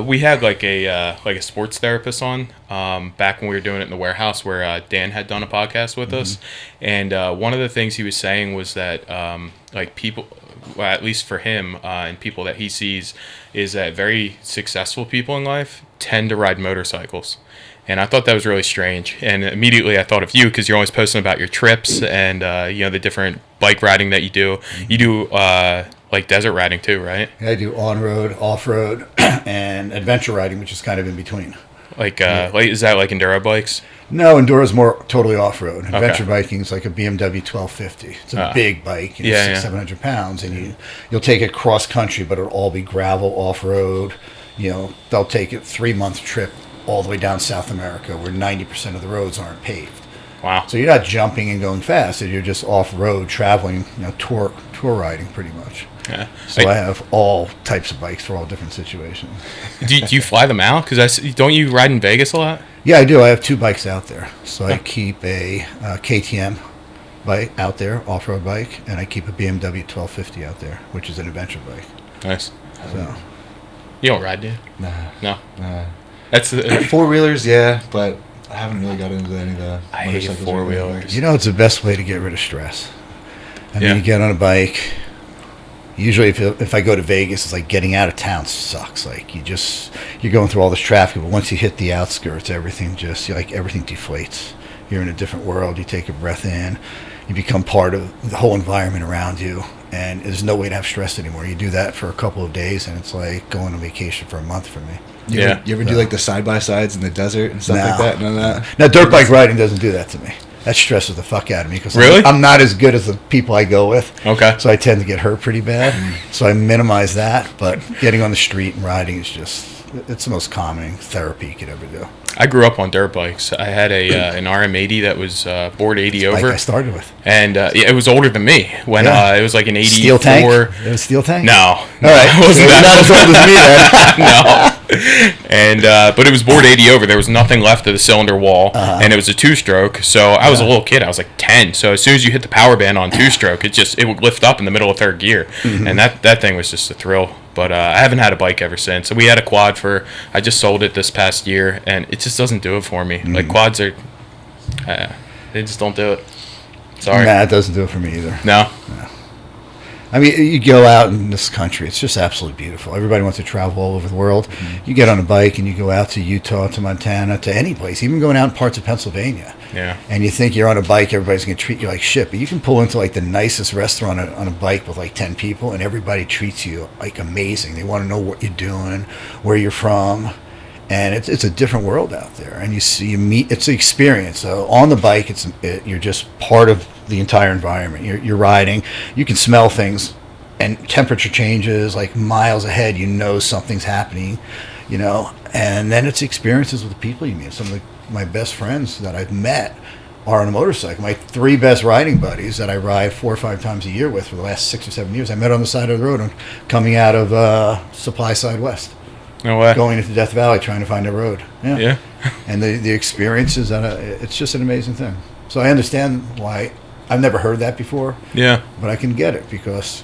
We had like a sports therapist on back when we were doing it in the warehouse where Dan had done a podcast with us, and one of the things he was saying was that like people, well, at least for him and people that he sees, is that very successful people in life tend to ride motorcycles. And I thought that was really strange. And immediately I thought of you because you're always posting about your trips and the different bike riding that you do. You do like desert riding too, right? I do on-road, off-road, and adventure riding, which is kind of in between. Like is that like enduro bikes? No, enduro is more totally off-road. Adventure biking is like a BMW 1250. It's a big bike, 700 pounds, and you'll take it cross-country, but it'll all be gravel, off-road. They'll take it 3-month trip all the way down South America where 90% of the roads aren't paved. Wow. So you're not jumping and going fast. You're just off-road traveling, tour riding pretty much. Yeah. So I have all types of bikes for all different situations. Do you fly them out? Because don't you ride in Vegas a lot? Yeah, I do. I have 2 bikes out there. So I keep a KTM bike out there, off-road bike, and I keep a BMW 1250 out there, which is an adventure bike. Nice. So you don't ride, do you? Nah. No. That's 4-wheelers, yeah, but I haven't really got into any of the I hate 4-wheelers. It's the best way to get rid of stress. I mean, you get on a bike. Usually, if I go to Vegas, it's like getting out of town sucks. Like you're going through all this traffic, but once you hit the outskirts, everything deflates. You're in a different world. You take a breath in, you become part of the whole environment around you, and there's no way to have stress anymore. You do that for a couple of days, and it's like going on vacation for a month for me. You ever do like the side-by-sides in the desert and stuff like that? None of that? Now, dirt bike riding doesn't do that to me. That stresses the fuck out of me because really? I'm not as good as the people I go with. Okay. So I tend to get hurt pretty bad. So I minimize that. But getting on the street and riding is it's the most calming therapy you could ever do. I grew up on dirt bikes. I had an RM80 that was board 80 over. Like I started with. And it was older than me when it was like an 84. Steel tank? It was steel tank? No. All right. It wasn't that. Not as old as me then. No. And but it was board 80 over. There was nothing left of the cylinder wall, and it was a 2-stroke. So I was a little kid. I was like 10. So as soon as you hit the power band on 2-stroke, it would lift up in the middle of 3rd gear, and that thing was just a thrill. But I haven't had a bike ever since. We had a quad I just sold it this past year, and it just doesn't do it for me. Like quads are, they just don't do it. Sorry. Nah, it doesn't do it for me either. No. I mean, you go out in this country, it's just absolutely beautiful. Everybody wants to travel all over the world. You get on a bike and you go out to Utah, to Montana, to any place, even going out in parts of Pennsylvania. Yeah. And you think you're on a bike, everybody's going to treat you like shit. But you can pull into like the nicest restaurant on a bike with like 10 people, and everybody treats you like amazing. They want to know what you're doing, where you're from. And it's a different world out there. And you meet, it's an experience. So on the bike, you're just part of the entire environment. You're riding, you can smell things, and temperature changes like miles ahead. Something's happening, And then it's experiences with the people you meet. Some of my best friends that I've met are on a motorcycle. My 3 best riding buddies that I ride 4 or 5 times a year with for the last 6 or 7 years, I met on the side of the road coming out of Supply Side West. No way. Going into Death Valley trying to find a road. Yeah. And the experiences, it's just an amazing thing. So I understand why. I've never heard that before. Yeah. But I can get it because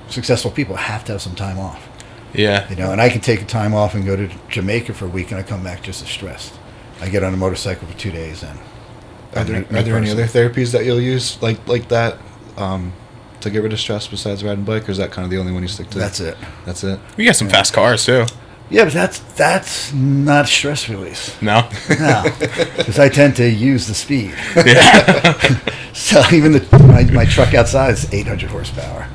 successful people have to have some time off. Yeah. And I can take a time off and go to Jamaica for a week and I come back just as stressed. I get on a motorcycle for 2 days and Are there any other therapies that you'll use like that to get rid of stress besides riding bike, or is that kind of the only one you stick to? That's it. We got some fast cars too. Yeah, but that's not stress release. No? No, because I tend to use the speed. Yeah. So even my truck outside is 800 horsepower.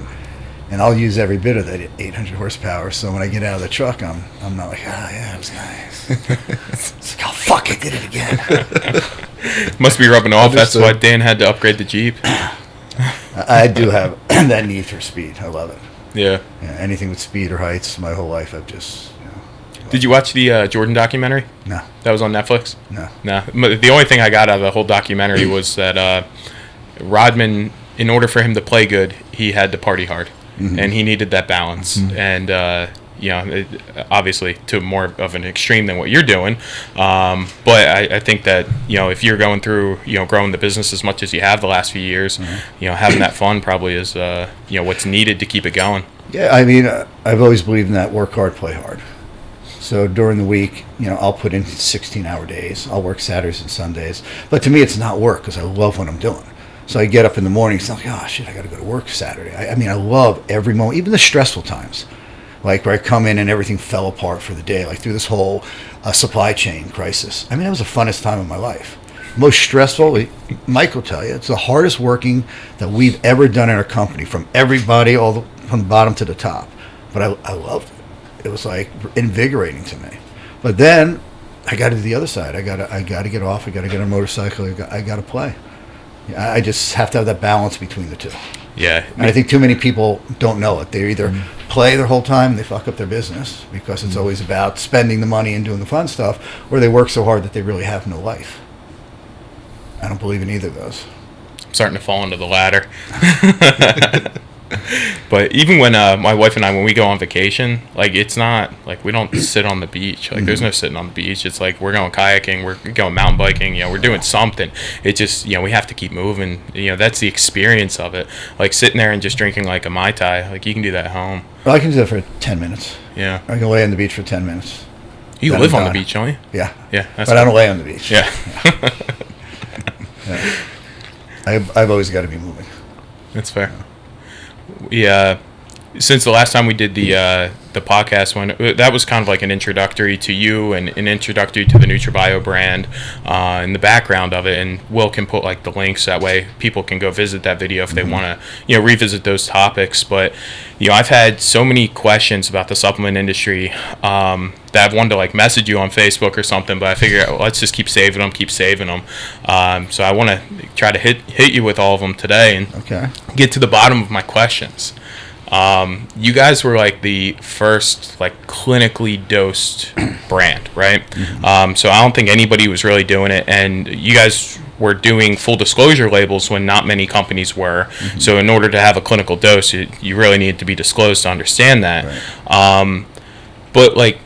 And I'll use every bit of that 800 horsepower. So when I get out of the truck, I'm not like, yeah, it was nice. It's like, oh, fuck, I did it again. Must be rubbing off. That's why Dan had to upgrade the Jeep. I do have that need for speed. I love it. Yeah. Anything with speed or heights, my whole life I've just... Did you watch the Jordan documentary? No. That was on Netflix? No. The only thing I got out of the whole documentary was that Rodman, in order for him to play good, he had to party hard. Mm-hmm. And he needed that balance. Mm-hmm. And, obviously to more of an extreme than what you're doing. But I think that, if you're going through, growing the business as much as you have the last few years, mm-hmm. Having that fun probably is, what's needed to keep it going. Yeah, I mean, I've always believed in that work hard, play hard. So during the week, I'll put in 16-hour days. I'll work Saturdays and Sundays. But to me, it's not work because I love what I'm doing. So I get up in the morning, it's like, oh, shit, I got to go to work Saturday. I mean, I love every moment, even the stressful times. Like where I come in and everything fell apart for the day, like through this whole supply chain crisis. I mean, that was the funnest time of my life. Most stressful, Mike will tell you, it's the hardest working that we've ever done in our company, from everybody from the bottom to the top. But I loved it. It was like invigorating to me. But then I got to the other side. I got to get off. I got to get on a motorcycle. I got to play. I just have to have that balance between the two. Yeah. And I think too many people don't know it. They either play their whole time and they fuck up their business because it's always about spending the money and doing the fun stuff, or they work so hard that they really have no life. I don't believe in either of those. I'm starting to fall into the latter. But even when my wife and I, when we go on vacation, like it's not like we don't sit on the beach. Like there's no sitting on the beach. It's like we're going kayaking, we're going mountain biking. We're doing something. It just we have to keep moving. That's the experience of it. Like sitting there and just drinking like a Mai Tai. Like you can do that at home. Well, I can do that for 10 minutes. Yeah. I can lay on the beach for 10 minutes. You live on the beach, don't you? Yeah. Yeah. But I don't lay on the beach. Yeah. Yeah. I've always got to be moving. That's fair. Yeah, since the last time we did the podcast one, that was kind of like an introductory to you and an introductory to the NutraBio brand and the background of it. And Will can put like the links, that way people can go visit that video if they want to revisit those topics. But I've had so many questions about the supplement industry that I've wanted to like message you on Facebook or something, but I figure let's just keep saving them. So I want to try to hit you with all of them today and get to the bottom of my questions. You guys were like the first like clinically dosed brand, right? So I don't think anybody was really doing it, and you guys were doing full disclosure labels when not many companies were. So in order to have a clinical dose, you really need to be disclosed to understand that. Right. But like,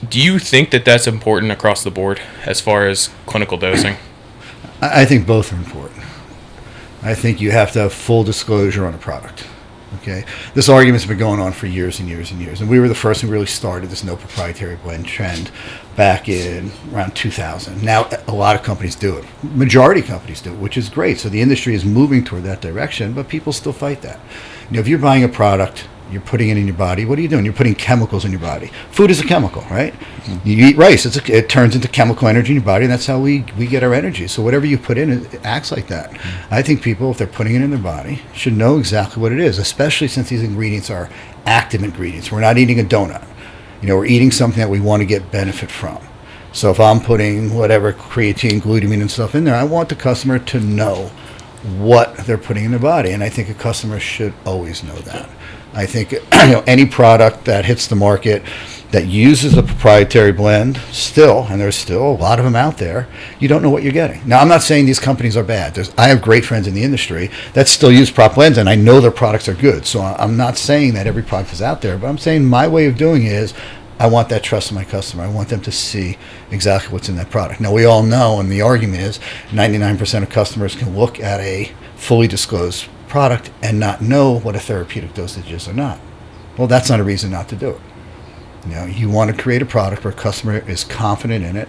do you think that that's important across the board as far as clinical dosing? I think both are important. I think you have to have full disclosure on a product. Okay, this argument's been going on for years and years and years, and we were the first who really started this no proprietary blend trend back in around 2000. Now a lot of companies do it. Majority of companies do it, which is great. So the industry is moving toward that direction, but people still fight that. If you're buying a product, you're putting it in your body. What are you doing? You're putting chemicals in your body. Food is a chemical, right? You eat rice, it turns into chemical energy in your body, and that's how we get our energy. So whatever you put in, it acts like that. I think people, if they're putting it in their body, should know exactly what it is, especially since these ingredients are active ingredients. We're not eating a donut. We're eating something that we want to get benefit from. So if I'm putting whatever creatine, glutamine, and stuff in there, I want the customer to know what they're putting in their body, and I think a customer should always know that. I think any product that hits the market that uses a proprietary blend still, and there's still a lot of them out there, you don't know what you're getting. Now, I'm not saying these companies are bad. I have great friends in the industry that still use prop blends, and I know their products are good. So I'm not saying that every product is out there, but I'm saying my way of doing it is I want that trust in my customer. I want them to see exactly what's in that product. Now, we all know, and the argument is 99% of customers can look at a fully disclosed product and not know what a therapeutic dosage is or not. Well, that's not a reason not to do it. You want to create a product where a customer is confident in it,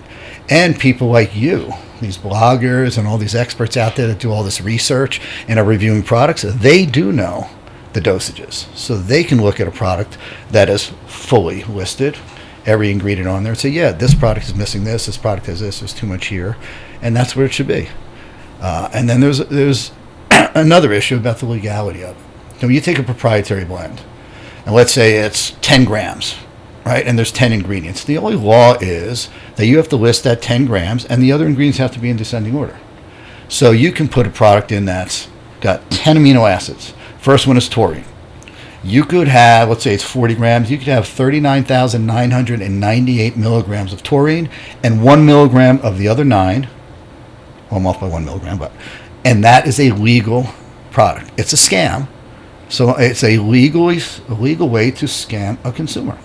and people like you, these bloggers and all these experts out there that do all this research and are reviewing products, they do know the dosages. So they can look at a product that is fully listed, every ingredient on there, and say, yeah, this product is missing this product has this, there's too much here, and that's where it should be. And then there's another issue about the legality of it. When you take a proprietary blend, and let's say it's 10 grams, right, and there's 10 ingredients, the only law is that you have to list that 10 grams, and the other ingredients have to be in descending order. So you can put a product in that's got 10 amino acids. First one is taurine. You could have, let's say it's 40 grams, you could have 39,998 milligrams of taurine and 1 milligram of the other 9. Well, I'm off by 1 milligram, and that is a legal product. It's a scam. So it's a legal way to scam a consumer.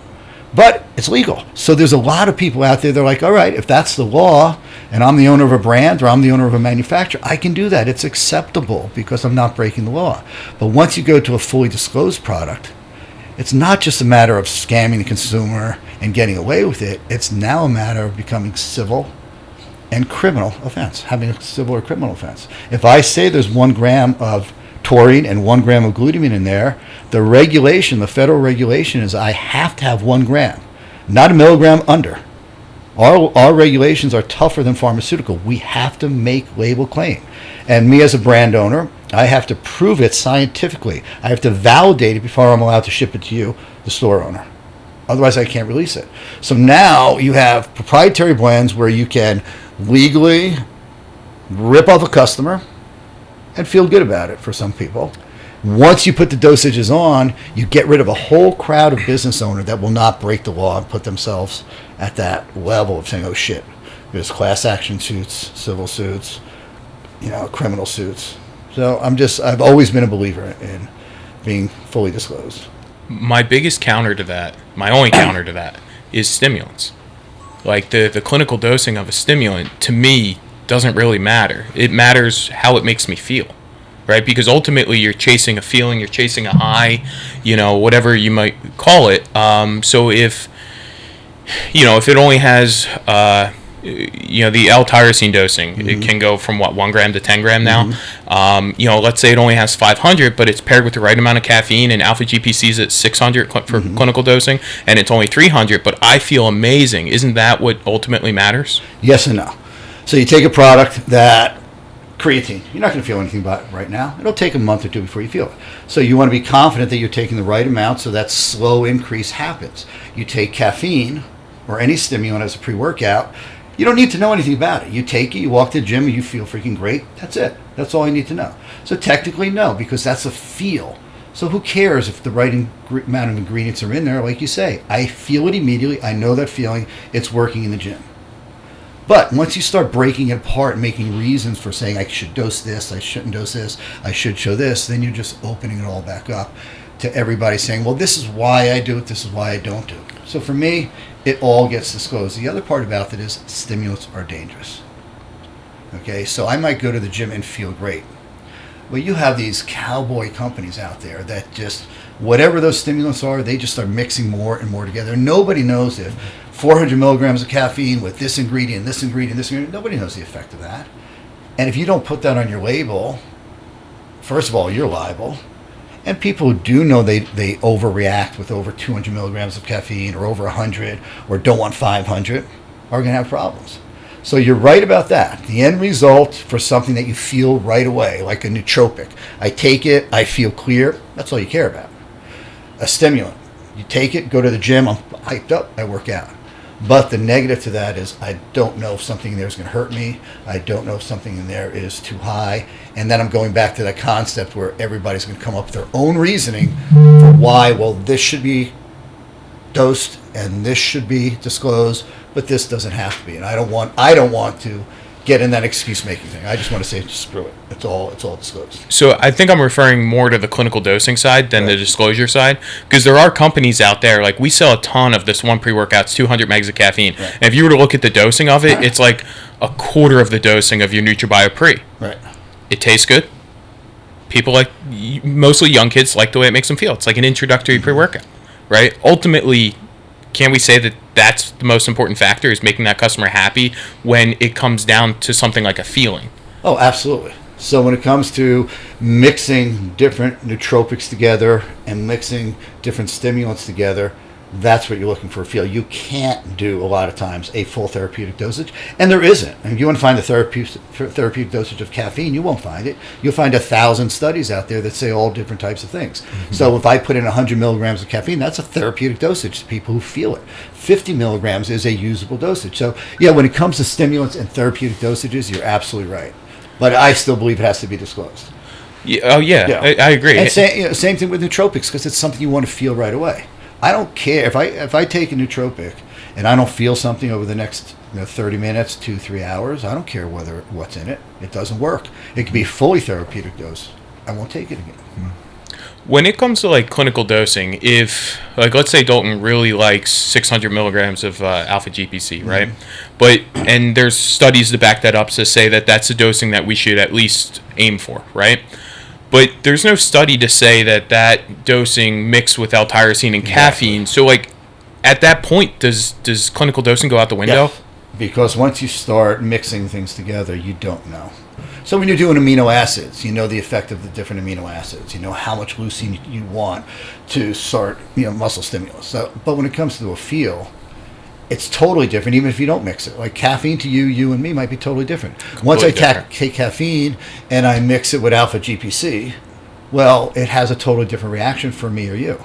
But it's legal. So there's a lot of people out there, they're like, all right, if that's the law and I'm the owner of a brand or I'm the owner of a manufacturer, I can do that. It's acceptable because I'm not breaking the law. But once you go to a fully disclosed product, It's not just a matter of scamming the consumer and getting away with it. It's now a matter of becoming civil and criminal offense, having a civil or criminal offense. If I say there's 1 gram of taurine and 1 gram of glutamine in there, the regulation, the federal regulation is I have to have 1 gram, not a milligram under. Our regulations are tougher than pharmaceutical. We have to make label claim. And me as a brand owner, I have to prove it scientifically. I have to validate it before I'm allowed to ship it to you, the store owner. Otherwise, I can't release it. So now you have proprietary blends where you can legally rip off a customer and feel good about it for some people. Once you put the dosages on, you get rid of a whole crowd of business owners that will not break the law and put themselves at that level of saying, oh shit, there's class action suits, civil suits, criminal suits. So I've always been a believer in being fully disclosed. My biggest counter to that, my only counter to that, is stimulants. Like the clinical dosing of a stimulant, to me, doesn't really matter. It matters how it makes me feel, right? Because ultimately you're chasing a feeling, you're chasing a high, whatever you might call it. So if it only has, the L-tyrosine dosing, it can go from 1 gram to 10 gram now. Let's say it only has 500, but it's paired with the right amount of caffeine, and alpha GPC is at 600 for clinical dosing, and it's only 300, but I feel amazing. Isn't that what ultimately matters? Yes and no. So you take a product that creatine, you're not going to feel anything about it right now. It'll take a month or 2 before you feel it. So you want to be confident that you're taking the right amount so that slow increase happens. You take caffeine or any stimulant as a pre-workout, you don't need to know anything about it. You take it, you walk to the gym, and you feel freaking great. That's it. That's all you need to know. So technically, no, because that's a feel. So who cares if the right amount of ingredients are in there? Like you say, I feel it immediately. I know that feeling. It's working in the gym. But once you start breaking it apart and making reasons for saying I should dose this, I shouldn't dose this, I should show this, then you're just opening it all back up to everybody saying, well, this is why I do it, this is why I don't do it. So for me, it all gets disclosed. The other part about it is stimulants are dangerous. Okay, so I might go to the gym and feel great. Well, you have these cowboy companies out there that just, whatever those stimulants are, they just start mixing more and more together. Nobody knows if 400 milligrams of caffeine with this ingredient, this ingredient, this ingredient, nobody knows the effect of that. And if you don't put that on your label, first of all, you're liable. And people who do know they overreact with over 200 milligrams of caffeine or over 100 or don't want 500 are going to have problems. So you're right about that. The end result for something that you feel right away, like a nootropic, I take it, I feel clear, that's all you care about. A stimulant, you take it, go to the gym, I'm hyped up, I work out. But the negative to that is I don't know if something in there is going to hurt me. I don't know if something in there is too high. And then I'm going back to that concept where everybody's going to come up with their own reasoning for why, well, this should be dosed and this should be disclosed, but this doesn't have to be. And I don't want to get in that excuse making thing. I just want to say, screw it. It's all disclosed. So I think I'm referring more to the clinical dosing side than the disclosure side, because there are companies out there, like we sell a ton of this one pre-workout, it's 200 megs of caffeine. Right. And if you were to look at the dosing of it, it's like a quarter of the dosing of your NutraBio Pre. Right. It tastes good. People mostly young kids, like the way it makes them feel. It's like an introductory pre-workout, right? Ultimately, can we say that that's the most important factor, is making that customer happy when it comes down to something like a feeling? Oh, absolutely. So when it comes to mixing different nootropics together and mixing different stimulants together, that's what you're looking for a feel. You can't do a lot of times a full therapeutic dosage, and there isn't. And if you want to find the therapeutic dosage of caffeine, you won't find it. You'll find 1,000 studies out there that say all different types of things. Mm-hmm. So if I put in 100 milligrams of caffeine, that's a therapeutic dosage to people who feel it. 50 milligrams is a usable dosage. So yeah, when it comes to stimulants and therapeutic dosages, you're absolutely right. But I still believe it has to be disclosed. Yeah, oh yeah. I agree. And same thing with nootropics, because it's something you want to feel right away. I don't care if I take a nootropic and I don't feel something over the next 30 minutes, 2-3 hours. I don't care what's in it. It doesn't work. It could be a fully therapeutic dose. I won't take it again. When it comes to like clinical dosing, if like let's say Dalton really likes 600 milligrams of alpha GPC, right? And there's studies to back that up to say that that's the dosing that we should at least aim for, right? But there's no study to say that dosing mixed with L-tyrosine and caffeine. So, like, at that point, does clinical dosing go out the window? Yeah, because once you start mixing things together, you don't know. So when you're doing amino acids, you know the effect of the different amino acids. You know how much leucine you want to start, muscle stimulus. So, but when it comes to a feel, it's totally different, even if you don't mix it. Like caffeine to you and me might be totally different. Once I take caffeine and I mix it with alpha GPC, well, it has a totally different reaction for me or you.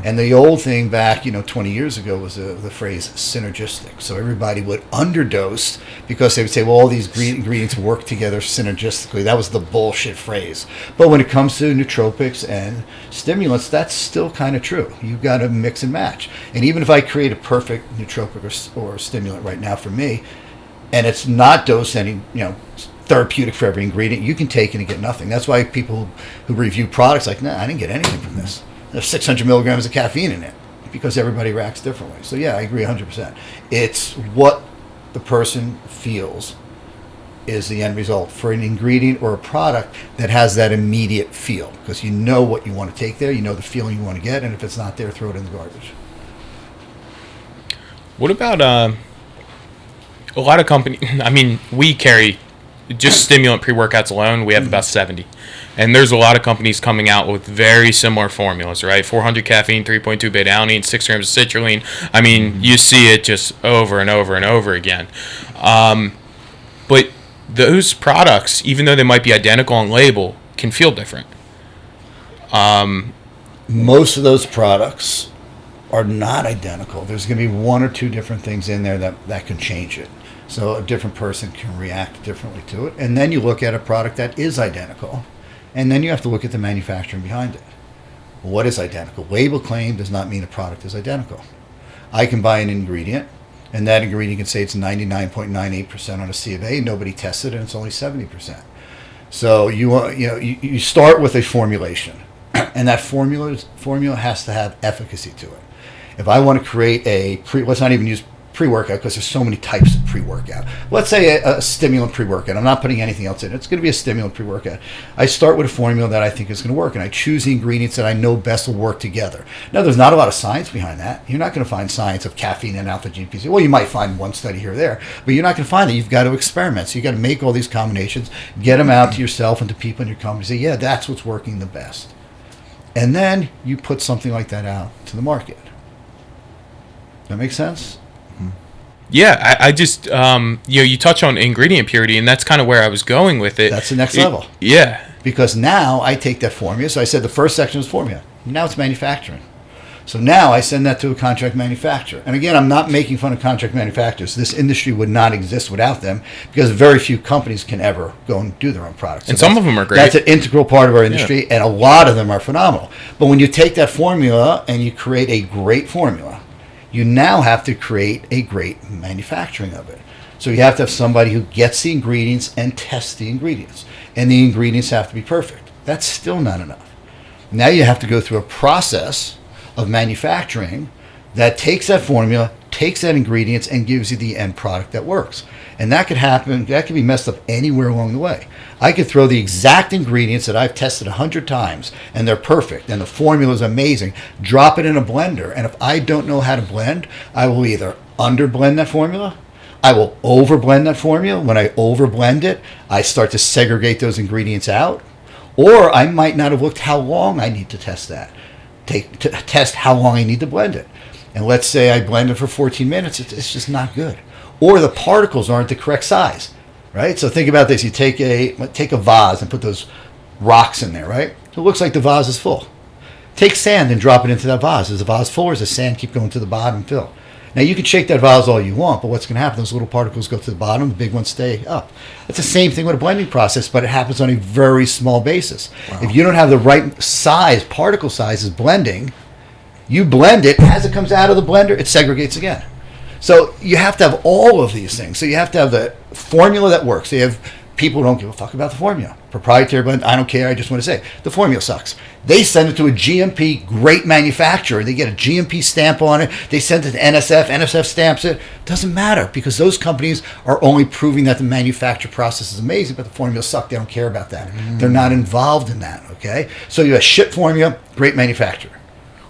And the old thing back, 20 years ago was the phrase synergistic. So everybody would underdose because they would say, well, all these ingredients work together synergistically. That was the bullshit phrase. But when it comes to nootropics and stimulants, that's still kind of true. You've got to mix and match. And even if I create a perfect nootropic or stimulant right now for me, and it's not dosed any, therapeutic for every ingredient, you can take it and get nothing. That's why people who review products like, nah, I didn't get anything from this. There's 600 milligrams of caffeine in it, because everybody reacts differently. So yeah, I agree 100%. It's what the person feels is the end result for an ingredient or a product that has that immediate feel, because you know what you want to take there, you know the feeling you want to get, and if it's not there, throw it in the garbage. What about a lot of companies? I mean, we carry just stimulant pre-workouts alone. We have about 70. And there's a lot of companies coming out with very similar formulas, right? 400 caffeine, 3.2 beta-alanine, 6 grams of citrulline. I mean, you see it just over and over and over again. But those products, even though they might be identical on label, can feel different. Most of those products are not identical. There's going to be one or two different things in there that can change it. So a different person can react differently to it. And then you look at a product that is identical. And then you have to look at the manufacturing behind it. What is identical? Label claim does not mean a product is identical. I can buy an ingredient, and that ingredient can say it's 99.98% on a C of A. Nobody tested it, and it's only 70%. So you start with a formulation, and that formula has to have efficacy to it. If I want to create let's not even use pre-workout, because there's so many types of pre-workout. Let's say a stimulant pre-workout. I'm not putting anything else in. It's going to be a stimulant pre-workout. I start with a formula that I think is going to work, and I choose the ingredients that I know best will work together. Now, there's not a lot of science behind that. You're not going to find science of caffeine and alpha GPC. Well, you might find one study here or there, but you're not going to find it. You've got to experiment. So you've got to make all these combinations, get them out to yourself and to people in your company, say, yeah, that's what's working the best. And then you put something like that out to the market. That makes sense? Yeah, I just, you touch on ingredient purity, and that's kind of where I was going with it. That's the next level. Yeah. Because now I take that formula. So I said the first section was formula. Now it's manufacturing. So now I send that to a contract manufacturer. And again, I'm not making fun of contract manufacturers. This industry would not exist without them, because very few companies can ever go and do their own products. So and some of them are great. That's an integral part of our industry, and a lot of them are phenomenal. But when you take that formula and you create a great formula, you now have to create a great manufacturing of it. So you have to have somebody who gets the ingredients and tests the ingredients. And the ingredients have to be perfect. That's still not enough. Now you have to go through a process of manufacturing that takes that formula, takes that ingredients, and gives you the end product that works. And that could happen, that could be messed up anywhere along the way. I could throw the exact ingredients that I've tested 100 times, and they're perfect, and the formula is amazing, drop it in a blender, and if I don't know how to blend, I will either underblend that formula, I will overblend that formula. When I overblend it, I start to segregate those ingredients out, or I might not have looked how long I need to test that, to test how long I need to blend it. And let's say I blend it for 14 minutes, it's just not good. Or the particles aren't the correct size, right? So think about this. You take a vase and put those rocks in there, right? So it looks like the vase is full. Take sand and drop it into that vase. Is the vase full, or does the sand keep going to the bottom and fill? Now, you can shake that vase all you want, but what's going to happen? Those little particles go to the bottom, the big ones stay up. It's the same thing with a blending process, but it happens on a very small basis. Wow. If you don't have the right size, particle sizes blending, you blend it, as it comes out of the blender, it segregates again. So you have to have all of these things. So you have to have the formula that works. So you have people don't give a fuck about the formula. Proprietary blend, I don't care. I just want to say the formula sucks. They send it to a GMP great manufacturer. They get a GMP stamp on it. They send it to NSF. NSF stamps it. Doesn't matter because those companies are only proving that the manufacture process is amazing, but the formula sucks. They don't care about that. They're not involved in that. Okay, so you have shit formula, great manufacturer.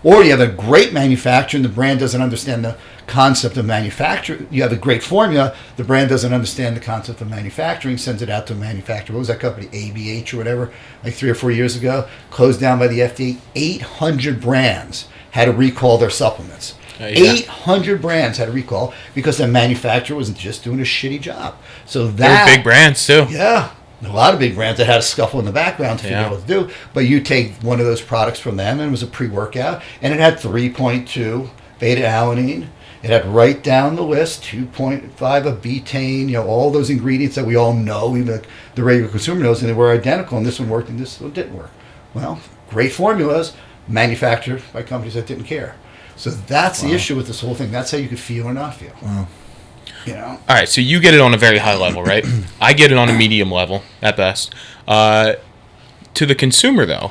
Or you have a great manufacturer and the brand doesn't understand the concept of manufacture. You have a great formula, the brand doesn't understand the concept of manufacturing, sends it out to a manufacturer. What was that company, ABH or whatever, like 3 or 4 years ago? Closed down by the FDA. 800 brands had to recall their supplements. 800 brands had a recall because the manufacturer was just doing a shitty job. So that... They're big brands too. Yeah. A lot of big brands that had a scuffle in the background to figure out what to do. But you take one of those products from them, and it was a pre-workout, and it had 3.2 beta-alanine. It had right down the list, 2.5 of betaine, all those ingredients that we all know, even the regular consumer knows, and they were identical, and this one worked and this one didn't work. Well, great formulas manufactured by companies that didn't care. So that's the issue with this whole thing. That's how you could feel or not feel. Wow. All right, so you get it on a very high level, right? I get it on a medium level at best. To the consumer, though,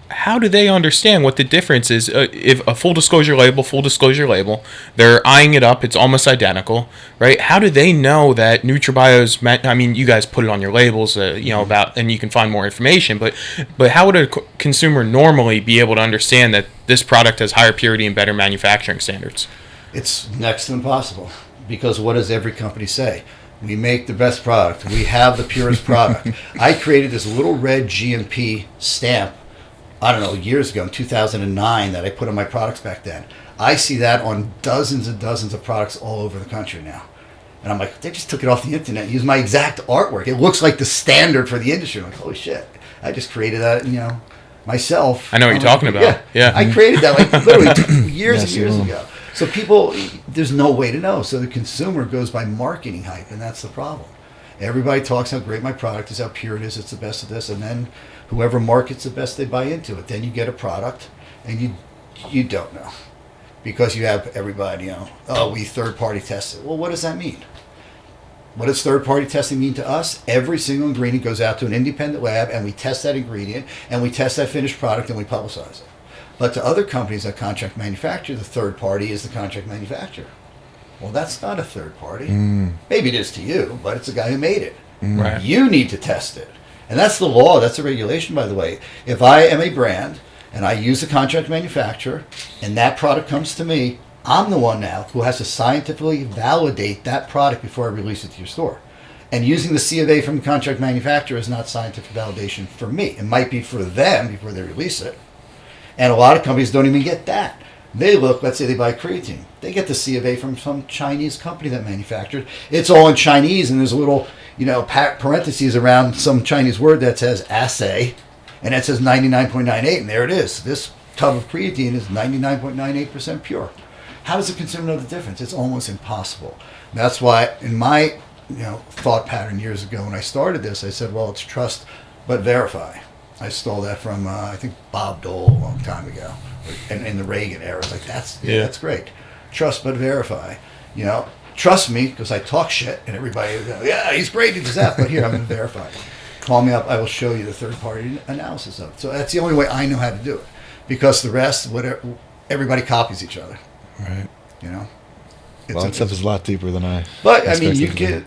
how do they understand what the difference is? If a full disclosure label, they're eyeing it up, it's almost identical, right? How do they know that NutraBio's? I mean, you guys put it on your labels, about, and you can find more information. But how would a consumer normally be able to understand that this product has higher purity and better manufacturing standards? It's next to impossible. Because what does every company say? We make the best product. We have the purest product. I created this little red GMP stamp, I don't know, years ago in 2009 that I put on my products back then. I see that on dozens and dozens of products all over the country now. And I'm like, they just took it off the internet and used my exact artwork. It looks like the standard for the industry. I'm like, holy shit. I just created that, myself. I know what you're talking about. Yeah. I created that like literally years and years ago. So people, there's no way to know. So the consumer goes by marketing hype, and that's the problem. Everybody talks how great my product is, how pure it is, it's the best of this, and then whoever markets the best, they buy into it. Then you get a product, and you don't know. Because you have everybody, we third-party test it. Well, what does that mean? What does third-party testing mean to us? Every single ingredient goes out to an independent lab, and we test that ingredient, and we test that finished product, and we publicize it. But to other companies that contract manufacture, the third party is the contract manufacturer. Well, that's not a third party. Maybe it is to you, but it's the guy who made it. Right. You need to test it. And that's the law. That's the regulation, by the way. If I am a brand and I use a contract manufacturer and that product comes to me, I'm the one now who has to scientifically validate that product before I release it to your store. And using the C of A from the contract manufacturer is not scientific validation for me. It might be for them before they release it. And a lot of companies don't even get that. They look, let's say they buy creatine. They get the C of A from some Chinese company that manufactured. It's all in Chinese, and there's a little, parentheses around some Chinese word that says assay, and it says 99.98, and there it is. This tub of creatine is 99.98% pure. How does the consumer know the difference? It's almost impossible. That's why in my thought pattern years ago when I started this, I said, well, it's trust but verify. I stole that from, I think, Bob Dole a long time ago, in the Reagan era. Like, that's great. Trust but verify. Trust me because I talk shit, and everybody goes, yeah, he's great, he does that, but here, I'm going to verify. Call me up, I will show you the third-party analysis of it. So that's the only way I know how to do it. Because the rest, everybody copies each other. Right. That stuff is a lot deeper than I. But I mean, you can.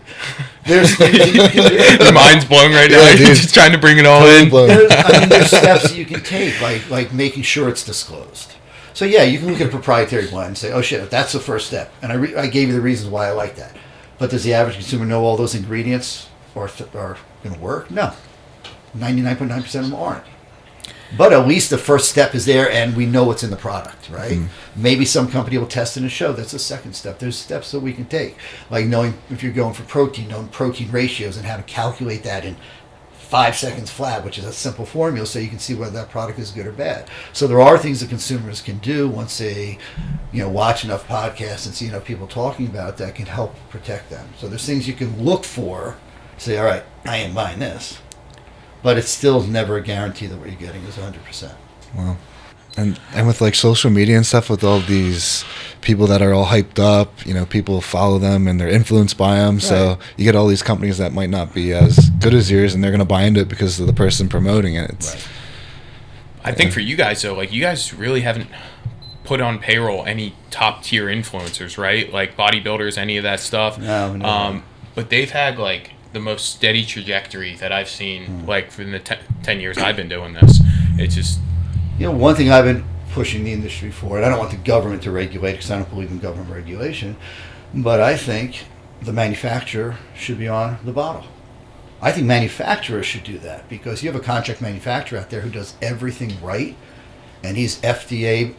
There's things that you can do. The mind's blowing right now. You're just trying to bring it all in. There's steps that you can take, like making sure it's disclosed. So yeah, you can look at a proprietary blend and say, oh shit, that's the first step. And I gave you the reasons why I like that. But does the average consumer know all those ingredients are going to work? No. 99.9% of them aren't. But at least the first step is there, and we know what's in the product, right? Maybe some company will test it and show. That's the second step. There's steps that we can take, like knowing if you're going for protein, knowing protein ratios and how to calculate that in 5 seconds flat, which is a simple formula, so you can see whether that product is good or bad. So there are things that consumers can do once they, watch enough podcasts and see enough people talking about it that can help protect them. So there's things you can look for, say, all right, I ain't buying this. But it's still never a guarantee that what you're getting is 100%. Wow. And with like social media and stuff, with all these people that are all hyped up. People follow them and they're influenced by them. Right. So you get all these companies that might not be as good as yours, and they're going to buy into it because of the person promoting it. Right. I think for you guys though, like you guys really haven't put on payroll any top tier influencers, right? Like bodybuilders, any of that stuff. No. But they've had like the most steady trajectory that I've seen, like in the 10 years I've been doing this. It's just, one thing I've been pushing the industry for, and I don't want the government to regulate because I don't believe in government regulation, but I think the manufacturer should be on the bottle. I think manufacturers should do that, because you have a contract manufacturer out there who does everything right, and he's FDA,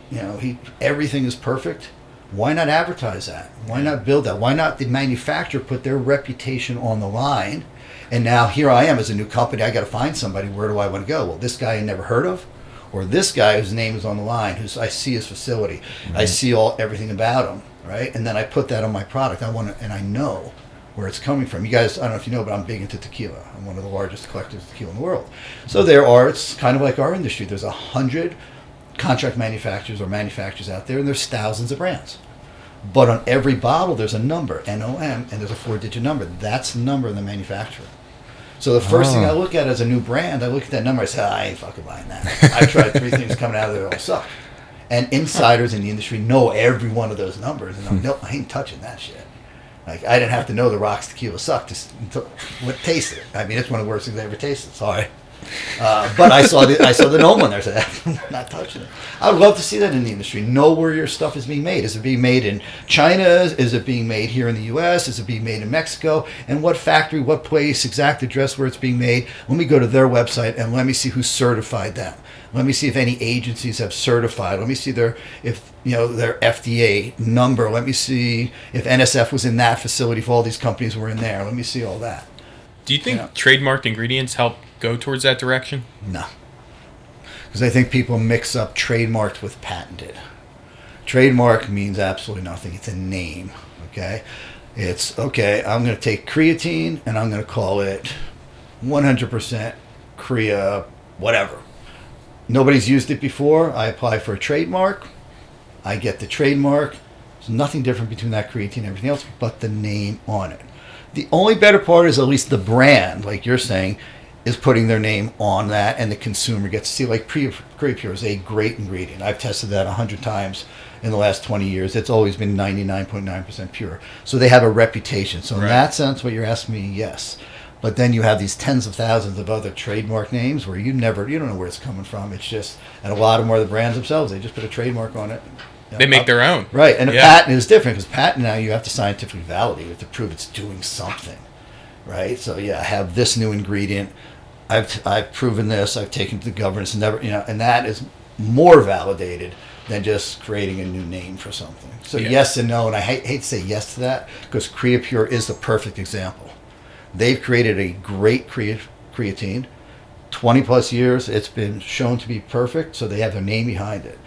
everything is perfect. Why not advertise that? Why not build that? Why not the manufacturer put their reputation on the line? And now here I am as a new company. I got to find somebody. Where do I want to go? Well, this guy I never heard of, or this guy whose name is on the line, I see his facility, I see everything about him, right? And then I put that on my product. And I know where it's coming from. You guys, I don't know if you know, but I'm big into tequila. I'm one of the largest collectors of tequila in the world. So it's kind of like our industry. There's 100 contract manufacturers or manufacturers out there, and there's thousands of brands. But on every bottle, there's a number, NOM, and there's a 4-digit number. That's the number of the manufacturer. So the first thing I look at as a new brand, I look at that number, I say, I ain't fucking buying that. I tried 3 things coming out of there, they all suck. And insiders in the industry know every one of those numbers, and I'm, nope, I ain't touching that shit. Like, I didn't have to know the Rock's tequila sucked to taste it. I mean, it's one of the worst things I ever tasted. Sorry. But I saw the gnome one there. I said, I'm not touching it. I would love to see that in the industry. Know where your stuff is being made. Is it being made in China? Is it being made here in the U.S.? Is it being made in Mexico? And what factory, what place, exact address where it's being made? Let me go to their website and let me see who certified them. Let me see if any agencies have certified. Let me see their FDA number. Let me see if NSF was in that facility if all these companies were in there. Let me see all that. Do you think trademarked ingredients help go towards that direction? No. Because I think people mix up trademarked with patented. Trademark means absolutely nothing. It's a name, okay? It's, okay, I'm going to take creatine and I'm going to call it 100% Crea whatever. Nobody's used it before. I apply for a trademark. I get the trademark. There's nothing different between that creatine and everything else but the name on it. The only better part is at least the brand, like you're saying, is putting their name on that, and the consumer gets to see, like Pure is a great ingredient. I've tested that 100 times in the last 20 years. It's always been 99.9% pure. So they have a reputation. So in that sense, what you're asking me, yes. But then you have these tens of thousands of other trademark names where you don't know where it's coming from. It's just, and a lot of them are the brands themselves. They just put a trademark on it. They make their own. Right, and a patent is different, because patent now you have to scientifically validate. You have to prove it's doing something, right? So I have this new ingredient. I've proven this. I've taken it to the governance, and that is more validated than just creating a new name for something. So yes and no, and I hate to say yes to that, because Pure is the perfect example. They've created a great creatine. 20 plus years, it's been shown to be perfect, so they have their name behind it.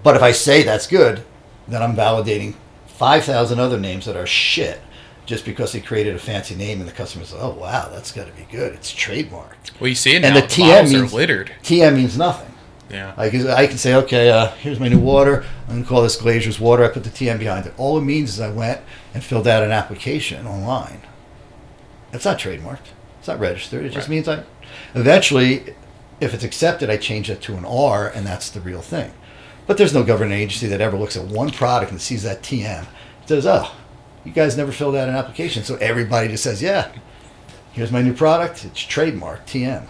But if I say that's good, then I'm validating 5,000 other names that are shit just because they created a fancy name and the customer says, oh, wow, that's got to be good. It's trademarked. Well, you see it now. And the TM means, are littered. TM means nothing. Yeah. Like, I can say, okay, here's my new water. I'm going to call this Glazier's water. I put the TM behind it. All it means is I went and filled out an application online. It's not trademarked. It's not registered. It just means eventually, if it's accepted, I change it to an R, and that's the real thing. But there's no government agency that ever looks at one product and sees that TM. It says, oh, you guys never filled out an application. So everybody just says, yeah, here's my new product. It's trademarked, TM.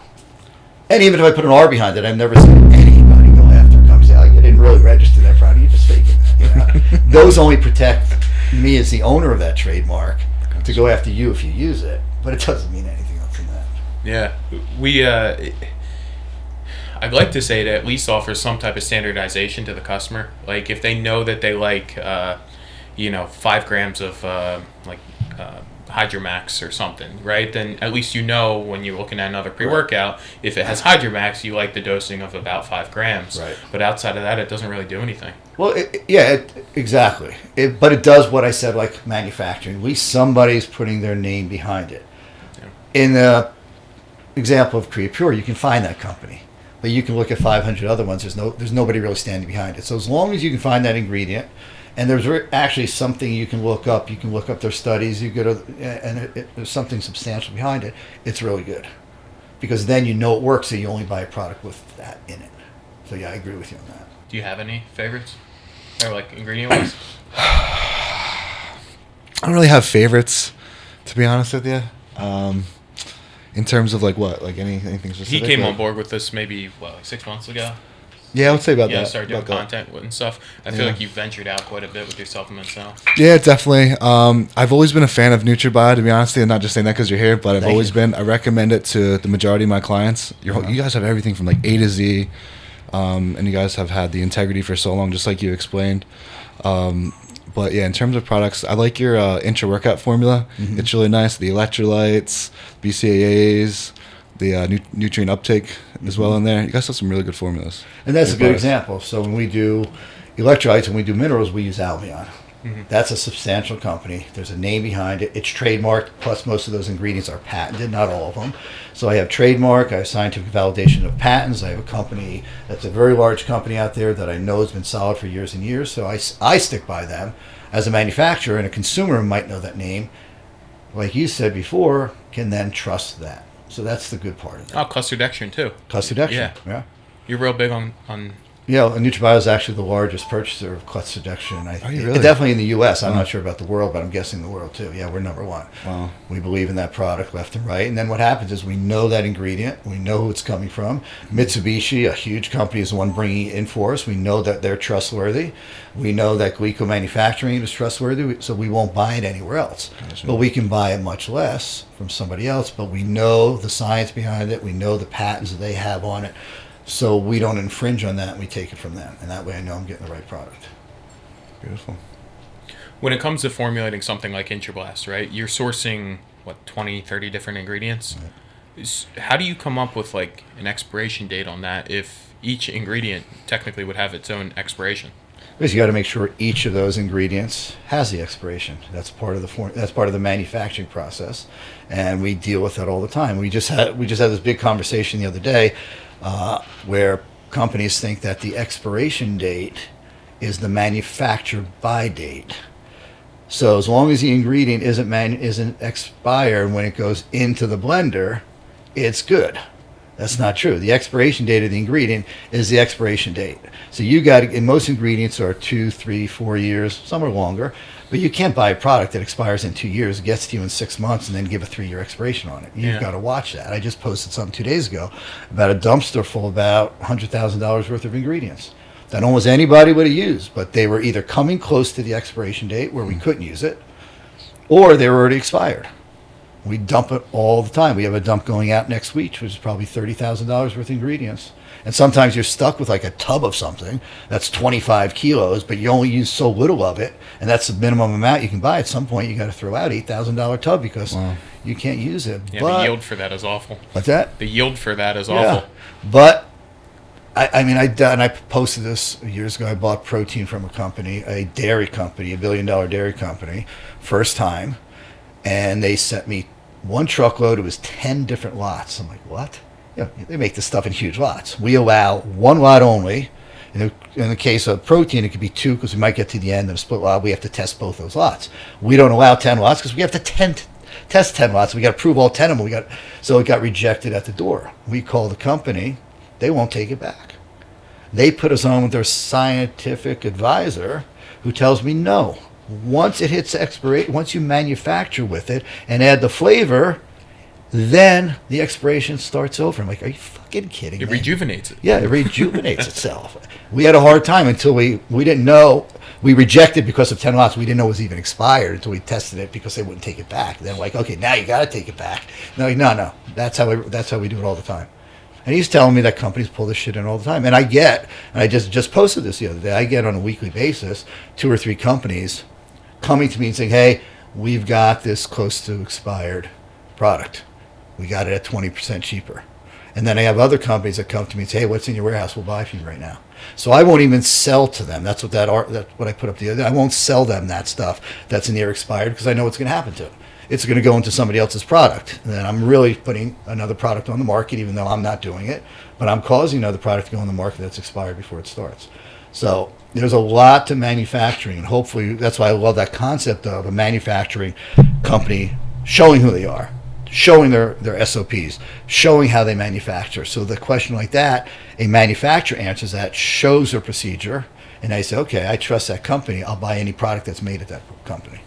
And even if I put an R behind it, I've never seen anybody go after a company and say, oh, you didn't really register that product. You're just faking it. Those only protect me as the owner of that trademark to go after you if you use it. But it doesn't mean anything else than that. Yeah. I'd like to say it at least offers some type of standardization to the customer. Like if they know that they like, 5 grams of Hydromax or something, right? Then at least when you're looking at another pre-workout, if it has Hydromax, you like the dosing of about 5 grams. Right. But outside of that, it doesn't really do anything. Well, exactly. But it does what I said, like manufacturing. At least somebody's putting their name behind it. Yeah. In the example of Pure, you can find that company. But you can look at 500 other ones. There's nobody really standing behind it. So as long as you can find that ingredient And there's actually something you can look up. You can look up their studies. You go to, and there's something substantial behind it. It's really good, because then you know it works, so you only buy a product with that in it. So yeah, I agree with you on that. Do you have any favorites? Or like ingredient wise? I don't really have favorites, to be honest with you. In terms of like what, like anything specific. He came on board with this maybe what, like 6 months ago. Yeah, I would say about Yeah, that. started doing about content and stuff. I feel like you ventured out quite a bit with your supplements now. Yeah, definitely. I've always been a fan of Nutra, to be honest with you. I'm not just saying that because you're here, but I've always been. I recommend it to the majority of my clients. You guys have everything from like A to Z, and you guys have had the integrity for so long, just like you explained. But yeah, in terms of products, I like your intra-workout formula. Mm-hmm. It's really nice. The electrolytes, BCAAs, the nutrient uptake as well in there. You guys have some really good formulas. And that's a good example. So when we do electrolytes and we do minerals, we use Albion. Mm-hmm. That's a substantial company. There's a name behind it. It's trademarked, plus most of those ingredients are patented, not all of them. So I have trademark, I have scientific validation of patents. I have a company that's a very large company out there that I know has been solid for years and years. So I stick by them. As a manufacturer, and a consumer might know that name, like you said before, can then trust that. So that's the good part of it. Oh, cluster dextrin too. Cluster dextrin, yeah. You're real big on Yeah, NutraBio is actually the largest purchaser of cluster dextrin. Are you really? Definitely in the U.S. I'm not sure about the world, but I'm guessing the world too. Yeah, we're number one. Wow. We believe in that product left and right. And then what happens is we know that ingredient. We know who it's coming from. Mitsubishi, a huge company, is the one bringing it in for us. We know that they're trustworthy. We know that Glico Manufacturing is trustworthy, so we won't buy it anywhere else. But we can buy it much less from somebody else. But we know the science behind it. We know the patents that they have on it. So we don't infringe on that, and we take it from them. And that way I know I'm getting the right product. Beautiful. When it comes to formulating something like Intrablast, right, you're sourcing, 20, 30 different ingredients? Right. How do you come up with, like, an expiration date on that if each ingredient technically would have its own expiration? Because you got to make sure each of those ingredients has the expiration. That's part of the manufacturing process, and we deal with that all the time. We just had this big conversation the other day where companies think that the expiration date is the manufacture by date. So as long as the ingredient isn't expired when it goes into the blender, it's good. That's not true. The expiration date of the ingredient is the expiration date. So and most ingredients are 2, 3, 4 years, some are longer, but you can't buy a product that expires in 2 years, gets to you in 6 months, and then give a 3-year expiration on it. You've got to watch that. I just posted something 2 days ago about a dumpster full of about $100,000 worth of ingredients that almost anybody would have used, but they were either coming close to the expiration date where we couldn't use it, or they were already expired. We dump it all the time. We have a dump going out next week, which is probably $30,000 worth of ingredients. And sometimes you're stuck with like a tub of something that's 25 kilos, but you only use so little of it, and that's the minimum amount you can buy. At some point, you got to throw out $8,000 tub because you can't use it. Yeah, the yield for that is awful. What's that? The yield for that is awful. But I posted this years ago. I bought protein from a company, a dairy company, $1 billion dairy company, first time. And they sent me one truckload. It was 10 different lots. I'm like, what? They make this stuff in huge lots. We allow one lot only. In the case of protein, it could be 2 because we might get to the end of a split lot. We have to test both those lots. We don't allow 10 lots because we have to test 10 lots. We got to prove all 10 of them. So it got rejected at the door. We call the company. They won't take it back. They put us on with their scientific advisor who tells me no. Once it hits expiration, once you manufacture with it and add the flavor, then the expiration starts over. I'm like, are you fucking kidding me? It rejuvenates it. Yeah, it rejuvenates itself. We had a hard time until we didn't know. We rejected because of 10 lots. We didn't know it was even expired until we tested it because they wouldn't take it back. Then like, okay, now you got to take it back. No. That's how we do it all the time. And he's telling me that companies pull this shit in all the time. And I just posted this the other day, I get on a weekly basis 2 or 3 companies coming to me and saying, hey, we've got this close to expired product. We got it at 20% cheaper. And then I have other companies that come to me and say, hey, what's in your warehouse? We'll buy from you right now. So I won't even sell to them. That's what what I put up the other day. I won't sell them that stuff that's near expired because I know what's going to happen to it. It's going to go into somebody else's product. And then I'm really putting another product on the market, even though I'm not doing it. But I'm causing another product to go on the market that's expired before it starts. So There's a lot to manufacturing, and hopefully that's why I love that concept of a manufacturing company showing who they are, showing their SOPs, showing how they manufacture. So the question like that, a manufacturer answers that, shows their procedure, and they say, okay, I trust that company. I'll buy any product that's made at that company.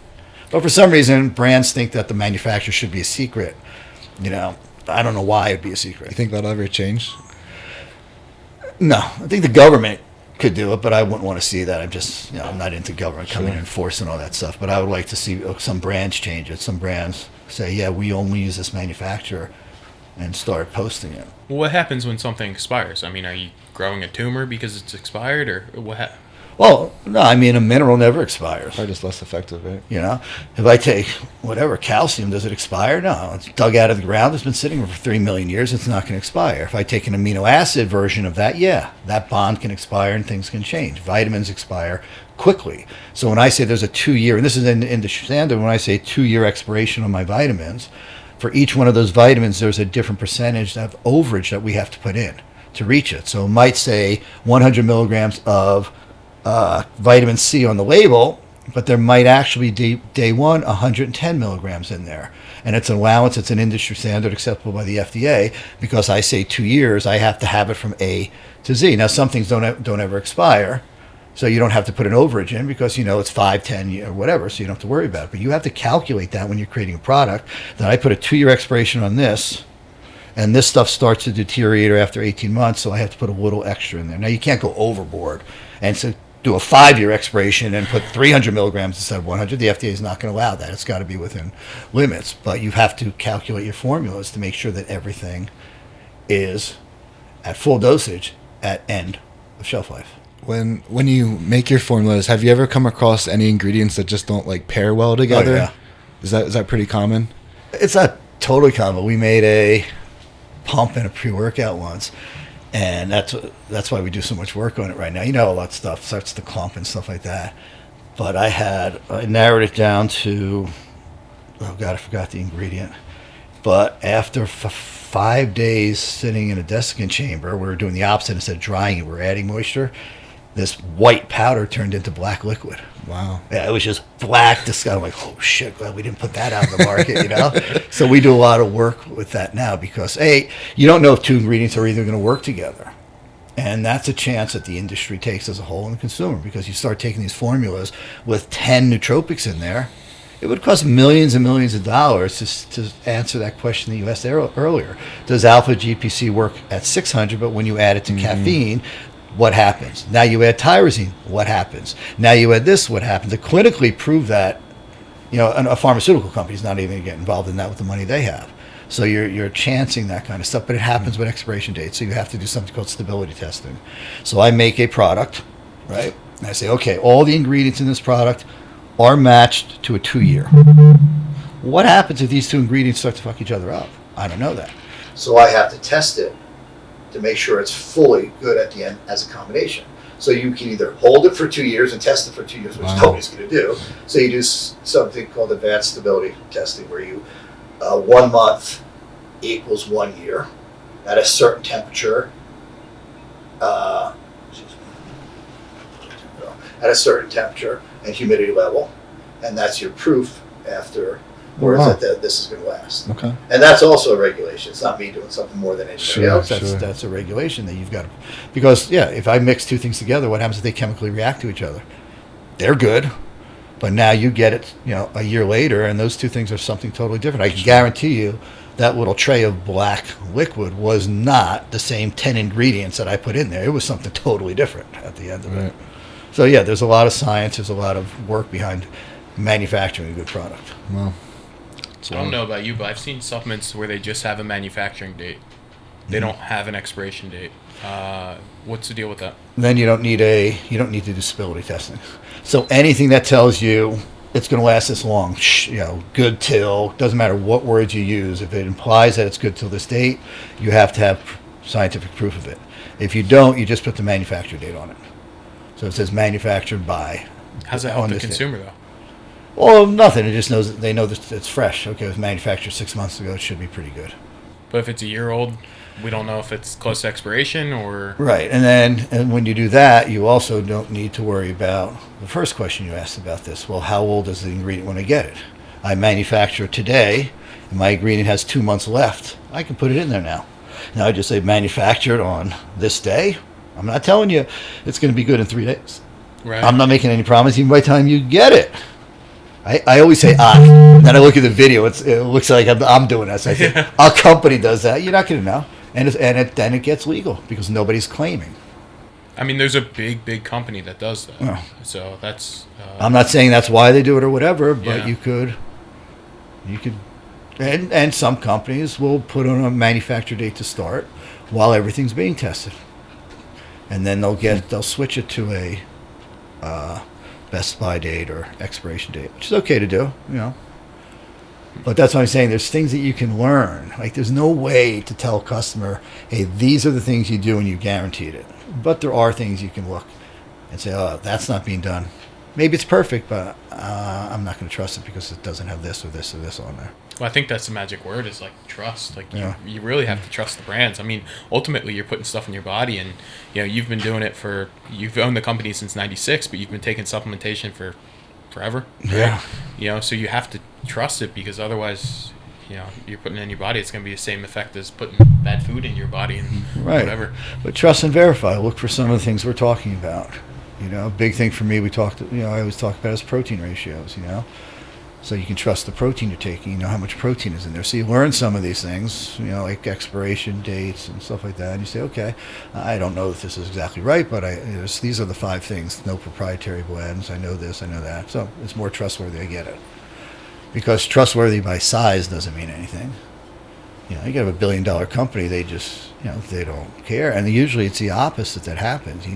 But for some reason, brands think that the manufacturer should be a secret. You know, I don't know why it'd be a secret. You think that'll ever change? No, I think the government could do it, but I wouldn't want to see that. I'm just, I'm not into government coming in and enforcing all that stuff. But I would like to see some brands change it. Some brands say, yeah, we only use this manufacturer, and start posting it. Well, what happens when something expires? I mean, are you growing a tumor because it's expired, or what? Well, no, I mean, a mineral never expires. Probably just less effective, right? You know, if I take whatever calcium, does it expire? No, it's dug out of the ground. It's been sitting for 3 million years. It's not going to expire. If I take an amino acid version of that, yeah, that bond can expire and things can change. Vitamins expire quickly. So when I say there's a 2-year, and this is in the standard, when I say 2-year expiration on my vitamins, for each one of those vitamins, there's a different percentage of overage that we have to put in to reach it. So it might say 100 milligrams of vitamin C on the label, but there might actually be day one 110 milligrams in there, and it's an allowance. It's an industry standard acceptable by the FDA, because I say 2 years, I have to have it from A to Z. Now some things don't ever expire, so you don't have to put an overage in, because it's 5, 10 or whatever, so you don't have to worry about it. But you have to calculate that when you're creating a product, that I put a 2-year expiration on this, and this stuff starts to deteriorate after 18 months, so I have to put a little extra in there. Now you can't go overboard and so do a 5-year expiration and put 300 milligrams instead of 100. The FDA is not going to allow that. It's got to be within limits. But you have to calculate your formulas to make sure that everything is at full dosage at end of shelf life. When you make your formulas, have you ever come across any ingredients that just don't pair well together? Oh, yeah. Is that pretty common? It's not totally common. We made a pump and a pre-workout once, and that's why we do so much work on it right now. All that stuff starts to clump and stuff like that. But I narrowed it down to, oh God, I forgot the ingredient. But after 5 days sitting in a desiccant chamber, we were doing the opposite. Instead of drying it, we were adding moisture. This white powder turned into black liquid. Wow. Yeah, it was just black, disgusting. I'm like, oh shit, glad we didn't put that out in the market, So we do a lot of work with that now, because you don't know if 2 ingredients are either going to work together. And that's a chance that the industry takes as a whole and the consumer, because you start taking these formulas with 10 nootropics in there. It would cost millions and millions of dollars to answer that question that you asked earlier. Does alpha GPC work at 600, but when you add it to caffeine, what happens? Now you add tyrosine, what happens? Now you add this, what happens? To clinically prove that, a pharmaceutical company is not even going to get involved in that with the money they have. So you're chancing that kind of stuff, but it happens with expiration dates. So you have to do something called stability testing. So I make a product, right? And I say, okay, all the ingredients in this product are matched to a 2-year. What happens if these 2 ingredients start to fuck each other up? I don't know that. So I have to test it to make sure it's fully good at the end as a combination. So you can either hold it for 2 years and test it for 2 years, which nobody's going to do. So you do something called advanced stability testing, where you 1 month equals 1 year at a certain temperature. At a certain temperature and humidity level, and that's your proof after. Or is that this is going to last? Okay. And that's also a regulation. It's not me doing something more than anybody else. Sure. That's a regulation that you've got to, because if I mix 2 things together, what happens if they chemically react to each other? They're good, but now you get it, a year later, and those 2 things are something totally different. I can guarantee you that little tray of black liquid was not the same 10 ingredients that I put in there. It was something totally different at the end of it. So there's a lot of science. There's a lot of work behind manufacturing a good product. Wow. I don't know about you, but I've seen supplements where they just have a manufacturing date. They don't have an expiration date. What's the deal with that? Then you don't need to do stability testing. So anything that tells you it's going to last this long, good till, doesn't matter what words you use. If it implies that it's good till this date, you have to have scientific proof of it. If you don't, you just put the manufacturer date on it. So it says manufactured by. How's that help the consumer, though? Well, nothing. It just knows they know that it's fresh. Okay, it was manufactured 6 months ago. It should be pretty good. But if it's a year old, we don't know if it's close to expiration or... Right, and when you do that, you also don't need to worry about the first question you asked about this. Well, how old is the ingredient when I get it? I manufacture it today, and my ingredient has 2 months left. I can put it in there now. Now I just say manufactured on this day. I'm not telling you it's going to be good in 3 days. Right. I'm not making any promise even by the time you get it. I always say then I look at the video. It looks like I'm doing that. So I think our company does that. You're not going to know, and then it gets legal because nobody's claiming. I mean, there's a big company that does that. Oh. So that's... I'm not saying that's why they do it or whatever, but Yeah. you could, and some companies will put on a manufacture date to start while everything's being tested, and then they'll switch it to a best by date or expiration date, which is okay to do, But that's what I'm saying. There's things that you can learn. Like there's no way to tell a customer, hey, these are the things you do and you guaranteed it. But there are things you can look and say, oh, that's not being done. Maybe it's perfect, but I'm not going to trust it because it doesn't have this or this or this on there. Well, I think that's the magic word is like trust. Like Yeah. you really have to trust the brands. I mean, ultimately you're putting stuff in your body, and you've been doing it you've owned the company since '96, but you've been taking supplementation for forever. Yeah. So you have to trust it because otherwise, you're putting it in your body. It's going to be the same effect as putting bad food in your body and Right. whatever. But trust and verify. Look for some of the things we're talking about. A big thing for me, I always talk about is protein ratios, So you can trust the protein you're taking, how much protein is in there. So you learn some of these things, like expiration dates and stuff like that. And you say, okay, I don't know if this is exactly right, but these are the 5 things. No proprietary blends. I know this, I know that. So it's more trustworthy. I get it. Because trustworthy by size doesn't mean anything. You can have $1 billion company, they just, they don't care. And usually it's the opposite that happens.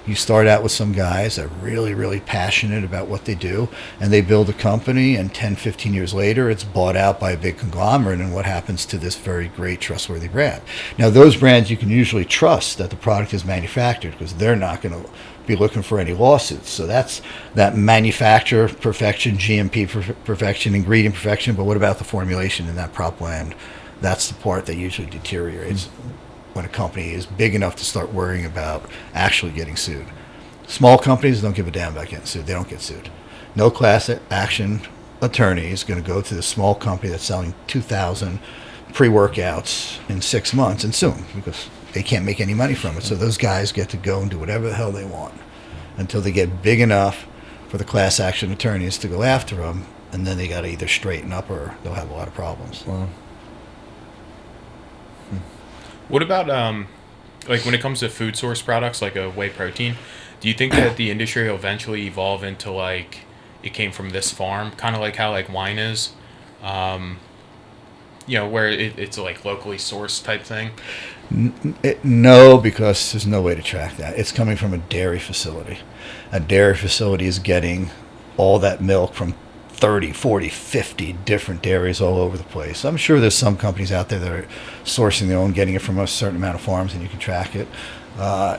You start out with some guys that are really, really passionate about what they do, and they build a company, and 10, 15 years later, it's bought out by a big conglomerate, and what happens to this very great, trustworthy brand? Now, those brands you can usually trust that the product is manufactured because they're not going to be looking for any lawsuits. So that's that manufacturer perfection, GMP perfection, ingredient perfection, but what about the formulation in that prop blend? That's the part that usually deteriorates when a company is big enough to start worrying about actually getting sued. Small companies don't give a damn about getting sued. They don't get sued. No class action attorney is going to go to the small company that's selling 2,000 pre-workouts in 6 months and sue them because they can't make any money from it. So those guys get to go and do whatever the hell they want until they get big enough for the class action attorneys to go after them, and then they got to either straighten up or they'll have a lot of problems. Wow. What about like when it comes to food source products like a whey protein? Do you think that the industry will eventually evolve into like it came from this farm, kind of like how like wine is, where it's like locally sourced type thing? No, because there's no way to track that. It's coming from a dairy facility. A dairy facility is getting all that milk from 30, 40, 50 different dairies all over the place. I'm sure there's some companies out there that are sourcing their own, getting it from a certain amount of farms, and you can track it.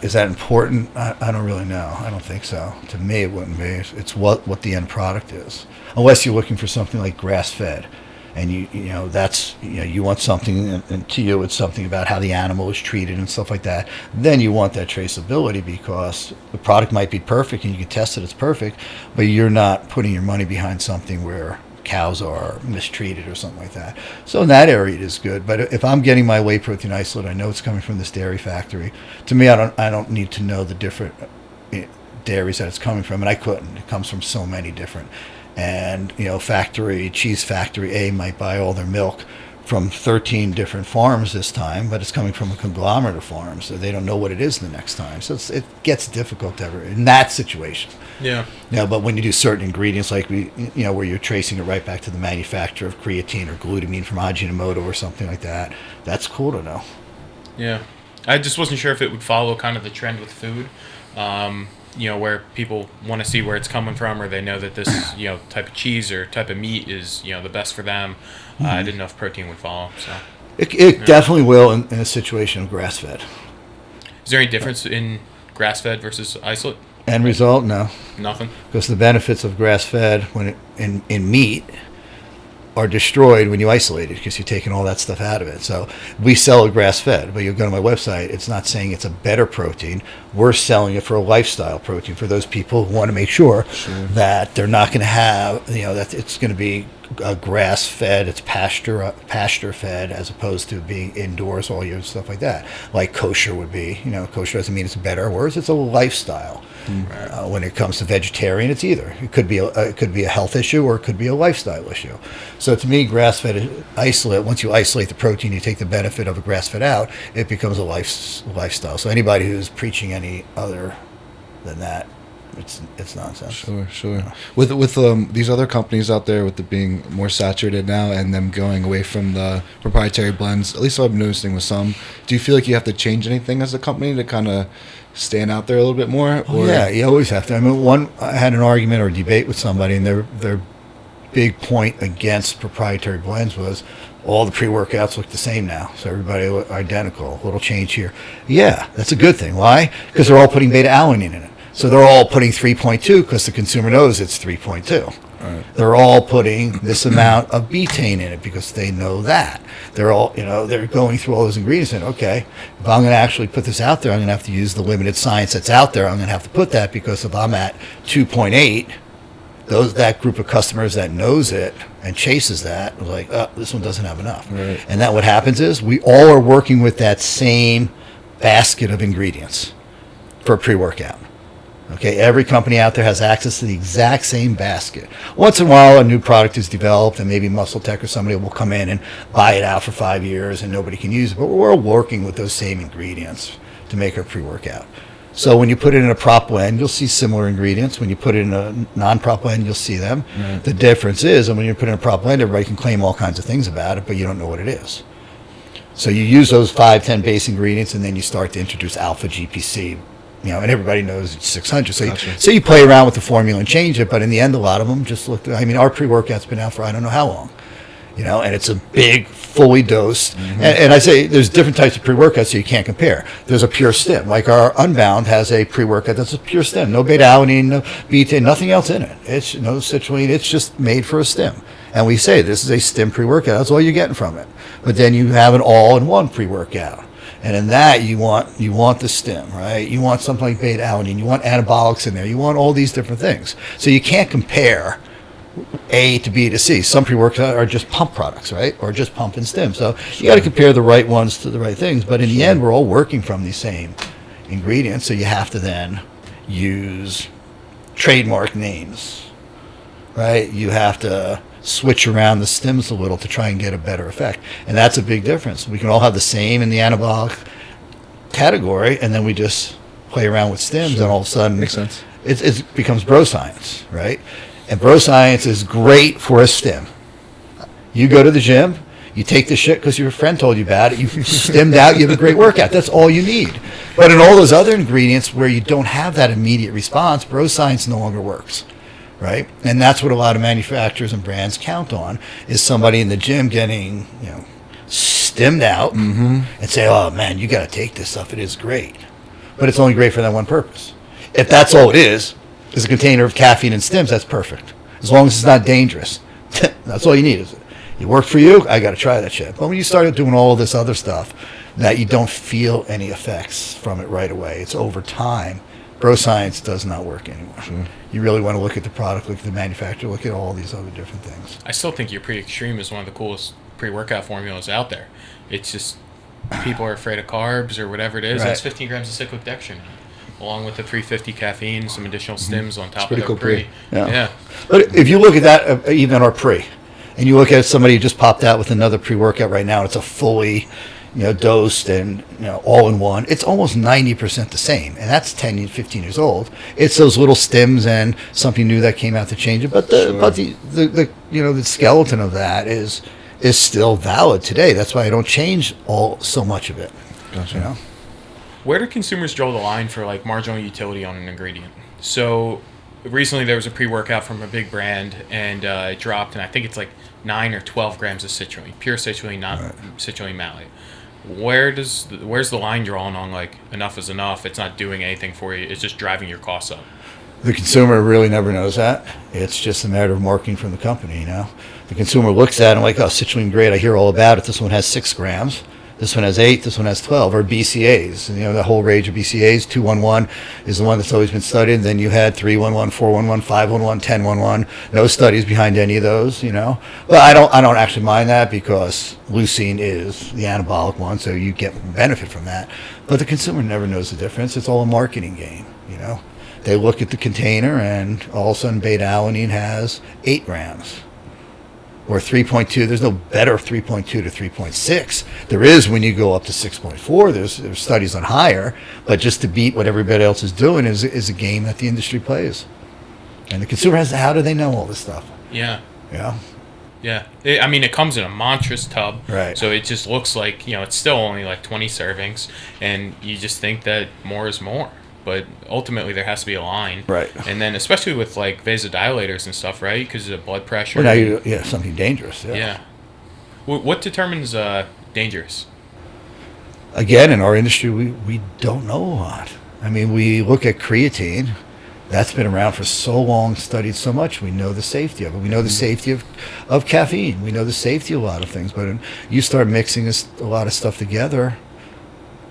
Is that important? I don't really know. I don't think so. To me, it wouldn't be. It's what the end product is. Unless you're looking for something like grass-fed. And you want something, and to you it's something about how the animal is treated and stuff like that. Then you want that traceability because the product might be perfect and you can test it, it's perfect, but you're not putting your money behind something where cows are mistreated or something like that. So in that area it is good. But if I'm getting my whey protein isolate, I know it's coming from this dairy factory. To me, I don't need to know the different dairies that it's coming from, and I couldn't. It comes from so many different. And, cheese factory A might buy all their milk from 13 different farms this time, but it's coming from a conglomerate of farms, so they don't know what it is the next time. So it gets difficult in that situation. Yeah. But when you do certain ingredients, like where you're tracing it right back to the manufacturer of creatine or glutamine from Ajinomoto or something like that, that's cool to know. Yeah. I just wasn't sure if it would follow kind of the trend with food. Where people want to see where it's coming from, or they know that this, type of cheese or type of meat is, the best for them. I didn't know if protein would follow. So it definitely will in a situation of grass-fed. Is there any difference in grass-fed versus isolate? End result, no. Nothing. Because the benefits of grass-fed in meat are destroyed when you isolate it because you're taking all that stuff out of it. So we sell a grass-fed, but you go to my website, it's not saying it's a better protein. We're selling it for a lifestyle protein for those people who want to make sure that they're not going to have, that it's going to be grass-fed, it's pasture-fed, as opposed to being indoors, all your stuff like that. Like kosher would be. Kosher doesn't mean it's better or worse. It's a lifestyle. When it comes to vegetarian, it's either. It could be a health issue or it could be a lifestyle issue. So to me, grass-fed isolate. Once you isolate the protein, you take the benefit of a grass-fed out. It becomes a lifestyle. So anybody who's preaching any other than that, it's nonsense. Sure. With these other companies out there, with it being more saturated now and them going away from the proprietary blends, at least what I'm noticing with some, do you feel like you have to change anything as a company to kind of stand out there a little bit more? Or? Yeah, you always have to. I mean, I had an argument or debate with somebody, and their big point against proprietary blends was all the pre-workouts look the same now, so everybody look identical. A little change here. Yeah, that's a good thing. Why? Because they're all putting beta-alanine in it. So they're all putting 3.2 because the consumer knows it's 3.2. Right. They're all putting this amount of betaine in it because they know that. They're all, they're going through all those ingredients and, okay, if I'm going to actually put this out there, I'm going to have to use the limited science that's out there. I'm going to have to put that because if I'm at 2.8, that group of customers that knows it and chases that, like, this one doesn't have enough. Right. And that what happens is we all are working with that same basket of ingredients for a pre-workout. Okay, every company out there has access to the exact same basket. Once in a while, a new product is developed, and maybe Muscle Tech or somebody will come in and buy it out for 5 years, and nobody can use it. But we're all working with those same ingredients to make our pre-workout. So when you put it in a prop blend, you'll see similar ingredients. When you put it in a non-prop blend, you'll see them. Right. The difference is, when you put it in a prop blend, everybody can claim all kinds of things about it, but you don't know what it is. So you use those 10 base ingredients, and then you start to introduce alpha GPC. And everybody knows it's 600. So you play around with the formula and change it, but in the end, a lot of them just look. Our pre-workout's been out for I don't know how long, and it's a big, fully dosed. Mm-hmm. And I say there's different types of pre-workouts, so you can't compare. There's a pure stim, like our Unbound has a pre-workout that's a pure stim, no beta-alanine, no betaine, nothing else in it. It's no citrulline. It's just made for a stim. And we say this is a stim pre-workout. That's all you're getting from it. But then you have an all-in-one pre-workout. And in that, you want the stim, right? You want something like beta-alanine. You want anabolics in there. You want all these different things. So you can't compare A to B to C. Some pre-workouts are just pump products, right? Or just pump and stim. So you got to compare the right ones to the right things. But in the end, we're all working from these same ingredients. So you have to then use trademark names, right? You have to switch around the stims a little to try and get a better effect. And that's a big difference. We can all have the same in the anabolic category, and then we just play around with stims, and all of a sudden makes sense. It becomes bro science, right? And bro science is great for a stim. You go to the gym, you take the shit because your friend told you about it, you stimmed out, you have a great workout. That's all you need. But in all those other ingredients where you don't have that immediate response, bro science no longer works. Right, and that's what a lot of manufacturers and brands count on is somebody in the gym getting, stimmed out and say, "Oh man, you got to take this stuff. It is great," but it's only great for that one purpose. If that's all it is a container of caffeine and stims, that's perfect. As long as it's not dangerous, that's all you need. Is it? It worked for you. I got to try that shit. But when you start doing all this other stuff, that you don't feel any effects from it right away. It's over time. Bro science does not work anymore. Sure. You really want to look at the product, look at the manufacturer, look at all these other different things. I still think your pre-extreme is one of the coolest pre-workout formulas out there. It's just people are afraid of carbs or whatever it is. Right. That's 15 grams of cyclic dextrin, along with the 350 caffeine, some additional stims on top of the cool pre. Yeah. But if you look at that, even our pre, and you look at somebody who just popped out with another pre-workout right now, it's a fully dosed and all in one, it's almost 90% the same, and that's 10 15 years old. It's those little stims and something new that came out to change it, but the skeleton of that is still valid today. That's why I don't change so much of it. Gotcha. Where do consumers draw the line for like marginal utility on an ingredient? So recently there was a pre-workout from a big brand, and it dropped, and I think it's like 9 or 12 grams of citrulline, pure citrulline, not citrulline malate. Where's the line drawn on like enough is enough? It's not doing anything for you. It's just driving your costs up. The consumer really never knows that. It's just a matter of marketing from the company, The consumer looks at it and like, oh, citrulline, great, I hear all about it. This one has 6 grams. This one has 8, this one has 12, or BCAs. The whole range of BCAs. 211 is the one that's always been studied. Then you had 311, 411, 511, 1011. No studies behind any of those, But I don't actually mind that because leucine is the anabolic one, so you get benefit from that. But the consumer never knows the difference. It's all a marketing game, They look at the container and all of a sudden beta-alanine has 8 grams. Or 3.2, there's no better 3.2 to 3.6. There is when you go up to 6.4. There's studies on higher, but just to beat what everybody else is doing is a game that the industry plays. And the consumer how do they know all this stuff? Yeah. Yeah. Yeah. It comes in a monstrous tub. Right. So it just looks like, it's still only like 20 servings, and you just think that more is more. But ultimately, there has to be a line. Right. And then, especially with like vasodilators and stuff, right? Because of blood pressure. Well, now something dangerous. Yeah. What determines dangerous? Again, in our industry, we don't know a lot. We look at creatine. That's been around for so long, studied so much. We know the safety of it. We know the safety of caffeine. We know the safety of a lot of things. But when you start mixing a lot of stuff together,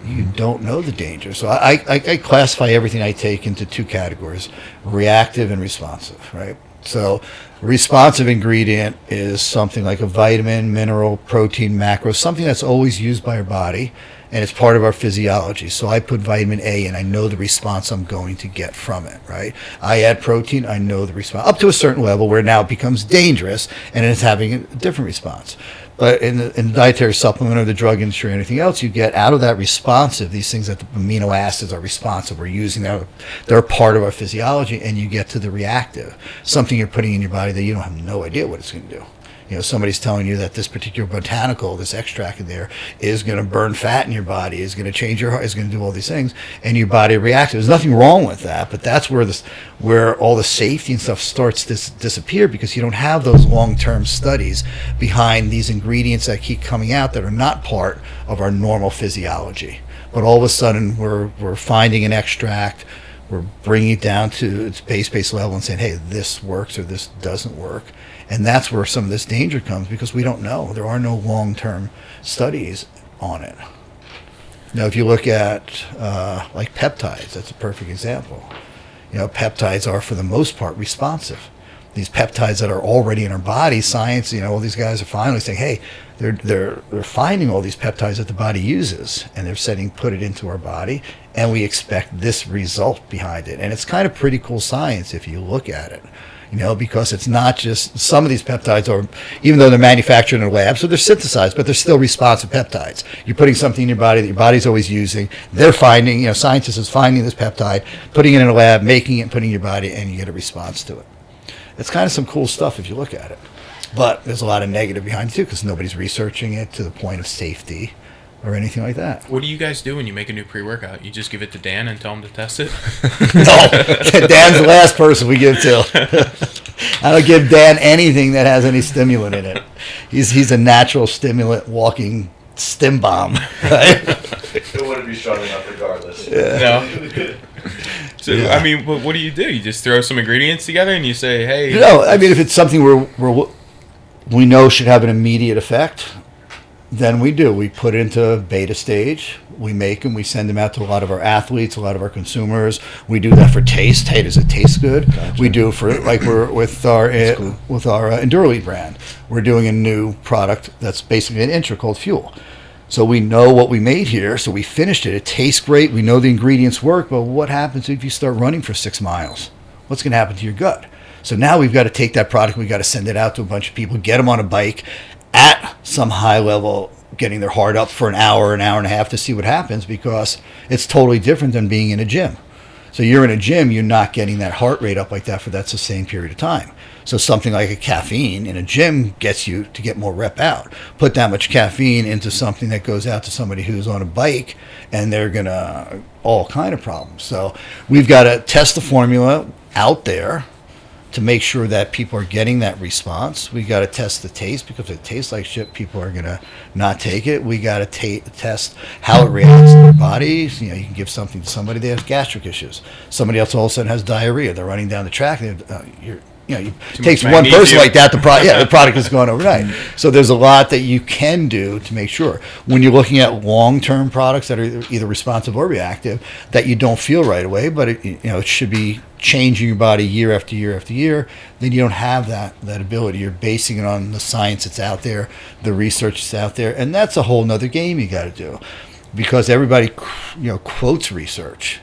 you don't know the danger. So I classify everything I take into 2 categories, reactive and responsive, right? So responsive ingredient is something like a vitamin, mineral, protein, macro, something that's always used by our body, and it's part of our physiology. So I put vitamin A and I know the response I'm going to get from it, right? I add protein, I know the response, up to a certain level where now it becomes dangerous and it's having a different response. But in the dietary supplement or the drug industry or anything else, you get out of that responsive, these things that the amino acids are responsive, we're using them, they're part of our physiology, and you get to the reactive, something you're putting in your body that you don't have no idea what it's going to do. Somebody's telling you that this particular botanical, this extract in there, is going to burn fat in your body, is going to change your heart, is going to do all these things, and your body reacts. There's nothing wrong with that, but that's where all the safety and stuff starts to disappear, because you don't have those long-term studies behind these ingredients that keep coming out that are not part of our normal physiology. But all of a sudden, we're finding an extract, we're bringing it down to its base level and saying, hey, this works or this doesn't work. And that's where some of this danger comes, because we don't know. There are no long-term studies on it. Now, if you look at like peptides, that's a perfect example. Peptides are, for the most part, responsive. These peptides that are already in our body, science, all these guys are finally saying, hey, they're finding all these peptides that the body uses, and they're put it into our body, and we expect this result behind it. And it's kind of pretty cool science if you look at it. Because it's not just, some of these peptides are, even though they're manufactured in a lab, so they're synthesized, but they're still responsive peptides. You're putting something in your body that your body's always using. They're finding, scientists is finding this peptide, putting it in a lab, making it, and putting it in your body, and you get a response to it. It's kind of some cool stuff if you look at it. But there's a lot of negative behind it too, because nobody's researching it to the point of safety or anything like that. What do you guys do when you make a new pre-workout? You just give it to Dan and tell him to test it? No, Dan's the last person we give to. I don't give Dan anything that has any stimulant in it. He's a natural stimulant walking stim bomb. Right? It wouldn't be strong enough regardless. Yeah. No. So, yeah. What do? You just throw some ingredients together and you say, hey... if it's something we know should have an immediate effect, then we do. We put it into beta stage. We make them. We send them out to a lot of our athletes, a lot of our consumers. We do that for taste. Hey, does it taste good? Gotcha. We do for we're with our Endurelite brand. We're doing a new product that's basically an intro called Fuel. So we know what we made here. So we finished it. It tastes great. We know the ingredients work. But what happens if you start running for 6 miles? What's going to happen to your gut? So now we've got to take that product. We've got to send it out to a bunch of people, get them on a bike at some high level, getting their heart up for an hour and a half to see what happens, because it's totally different than being in a gym. So you're in a gym, you're not getting that heart rate up like that for that sustained period of time. So something like a caffeine in a gym gets you to get more rep out. Put that much caffeine into something that goes out to somebody who's on a bike, and they're going to all kind of problems. So we've got to test the formula out there to make sure that people are getting that response. We got to test the taste, because if it tastes like shit, people are going to not take it. We got to test how it reacts in their bodies. You can give something to somebody, they have gastric issues. Somebody else all of a sudden has diarrhea. They're running down the track. It takes one person like that, the product is gone overnight. So there's a lot that you can do to make sure when you're looking at long-term products that are either responsive or reactive, that you don't feel right away, but it should be changing your body year after year after year. Then you don't have that ability. You're basing it on the science that's out there, the research that's out there, and that's a whole nother game you got to do, because everybody quotes research,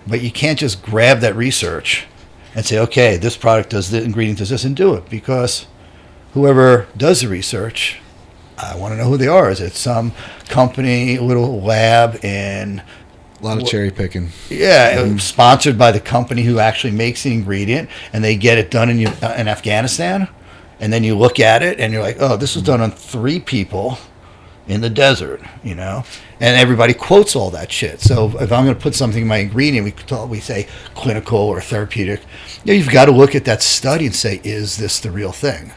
but you can't just grab that research and say, okay, this product does this, ingredient does this, and do it, because whoever does the research, I want to know who they are. Is it some company, a little lab in... A lot of cherry picking. Yeah, sponsored by the company who actually makes the ingredient, and they get it done in Afghanistan, and then you look at it, and you're like, oh, this was done on 3 people in the desert, and everybody quotes all that shit. So if I'm going to put something in my ingredient, we say clinical or therapeutic, you've got to look at that study and say, is this the real thing?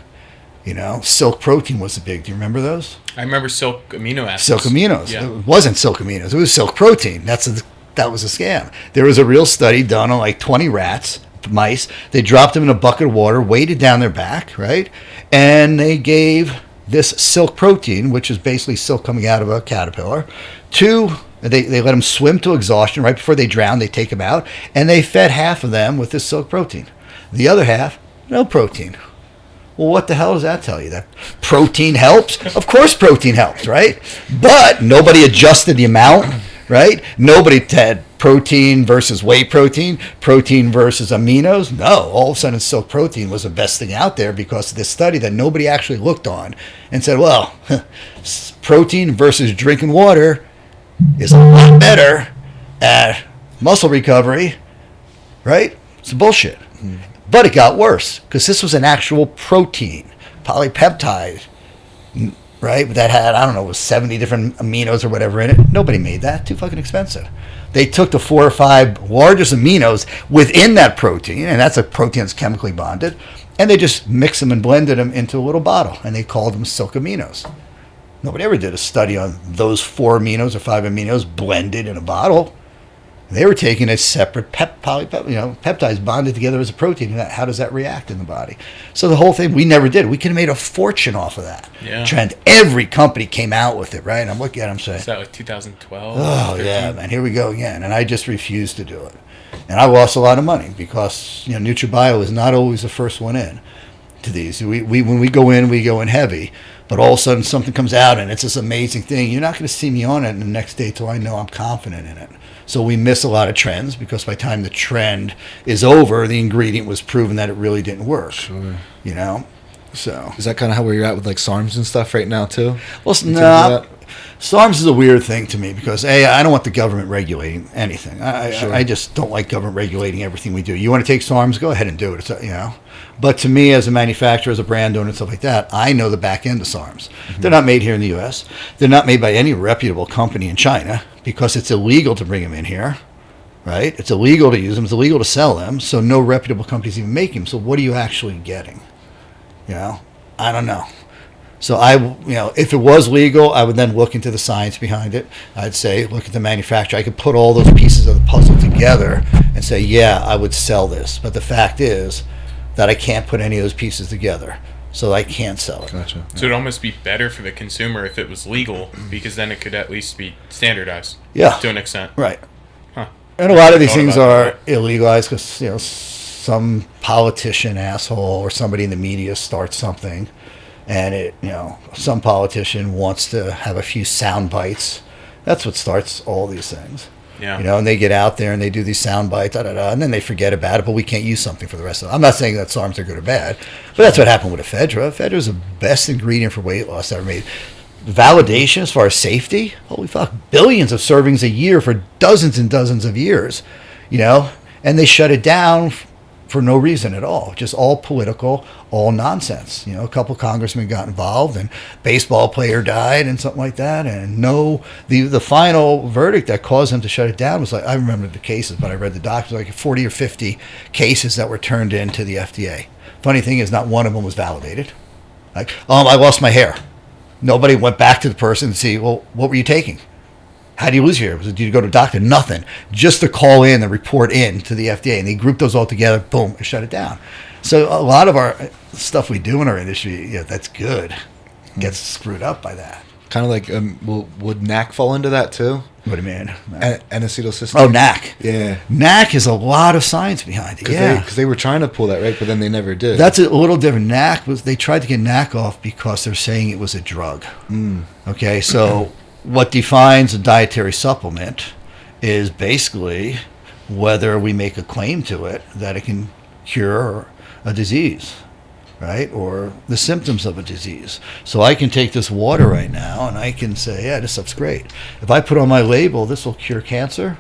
Silk protein was the big. Do you remember those? I remember silk amino acids. Silk aminos. Yeah. It wasn't silk aminos. It was silk protein. That was a scam. There was a real study done on like 20 mice. They dropped them in a bucket of water, weighted down their back, right? And they gave this silk protein, which is basically silk coming out of a caterpillar, they let them swim to exhaustion. Right before they drown, they take them out, and they fed half of them with this silk protein. The other half, no protein. Well, what the hell does that tell you? That protein helps? Of course protein helps, right? But nobody adjusted the amount, right? Nobody had protein versus whey protein versus aminos. No, all of a sudden silk protein was the best thing out there because of this study that nobody actually looked on and said, well, protein versus drinking water is a lot better at muscle recovery, right? It's bullshit. Mm-hmm. But it got worse because this was an actual protein, polypeptide, right? That had, I don't know, it was 70 different aminos or whatever in it. Nobody made that. Too fucking expensive. They took the 4 or 5 largest aminos within that protein, and that's a protein that's chemically bonded, and they just mixed them and blended them into a little bottle, and they called them silk aminos. Nobody ever did a study on those 4 aminos or 5 aminos blended in a bottle. They were taking a separate peptides bonded together as a protein. How does that react in the body? So the whole thing, we never did. We could have made a fortune off of that trend. Every company came out with it, right? And I'm looking at them saying, is that like 2012? Oh, 13? Yeah, man, here we go again. And I just refused to do it. And I lost a lot of money because, NutraBio is not always the first one in to these. When we go in heavy. But all of a sudden something comes out and it's this amazing thing. You're not going to see me on it the next day till I know I'm confident in it. So we miss a lot of trends because by the time the trend is over, the ingredient was proven that it really didn't work. Sure. So is that kind of how where you're at with like SARMs and stuff right now too? Well, no. SARMs is a weird thing to me because I don't want the government regulating anything. I just don't like government regulating everything we do. You want to take SARMs, go ahead and do it. But to me, as a manufacturer, as a brand owner, and stuff like that, I know the back end of SARMs. Mm-hmm. They're not made here in the U.S. They're not made by any reputable company in China because it's illegal to bring them in here, right? It's illegal to use them. It's illegal to sell them. So no reputable companies even make them. So what are you actually getting? I don't know. So if it was legal, I would then look into the science behind it. I'd say, look at the manufacturer. I could put all those pieces of the puzzle together and say, yeah, I would sell this. But the fact is that I can't put any of those pieces together, so I can't sell it. Gotcha. So it'd almost be better for the consumer if it was legal, because then it could at least be standardized. Yeah. To an extent. Right. Huh. And a lot of these things are illegalized because some politician asshole or somebody in the media starts something. And some politician wants to have a few sound bites. That's what starts all these things. Yeah. And they get out there and they do these sound bites, and then they forget about it, but we can't use something for the rest of it. I'm not saying that SARMs are good or bad, but that's what happened with ephedra. Ephedra is the best ingredient for weight loss ever made. Validation as far as safety, holy fuck, billions of servings a year for dozens and dozens of years, and they shut it down for no reason at all, just all political, all nonsense. A couple congressmen got involved, and baseball player died, and something like that. And the final verdict that caused them to shut it down was like, I remember the cases, but I read the docs, like 40 or 50 cases that were turned into the FDA. Funny thing is, not one of them was validated. Like, I lost my hair. Nobody went back to the person and see, well, what were you taking? How do you lose your hair? Did you go to a doctor? Nothing. Just to call in and report in to the FDA. And they grouped those all together, boom, and shut it down. So a lot of our stuff we do in our industry, that's good, gets screwed up by that. Kind of like, would NAC fall into that too? What do you mean? N-acetylcysteine? Oh, NAC. Yeah. NAC is a lot of science behind it. Because they were trying to pull that, right? But then they never did. That's a little different. They tried to get NAC off because they're saying it was a drug. Okay, so what defines a dietary supplement is basically whether we make a claim to it that it can cure a disease, right? Or the symptoms of a disease. So I can take this water right now and I can say, yeah, this stuff's great. If I put on my label, this will cure cancer,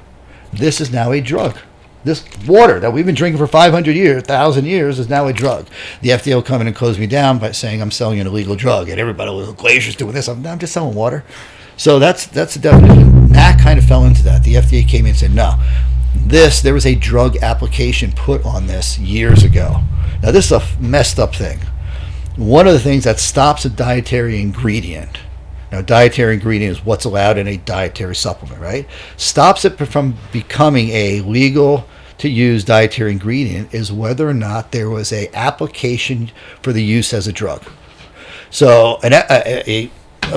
this is now a drug. This water that we've been drinking for 500 years, 1,000 years, is now a drug. The FDA will come in and close me down by saying I'm selling an illegal drug, and everybody will, Glazier's doing this. I'm just selling water. So that's the definition. NAC kind of fell into that. The FDA came in and said, no, there was a drug application put on this years ago. Now, this is a messed up thing. One of the things that stops a dietary ingredient, now, dietary ingredient is what's allowed in a dietary supplement, right? Stops it from becoming a legal to use dietary ingredient is whether or not there was a application for the use as a drug. So a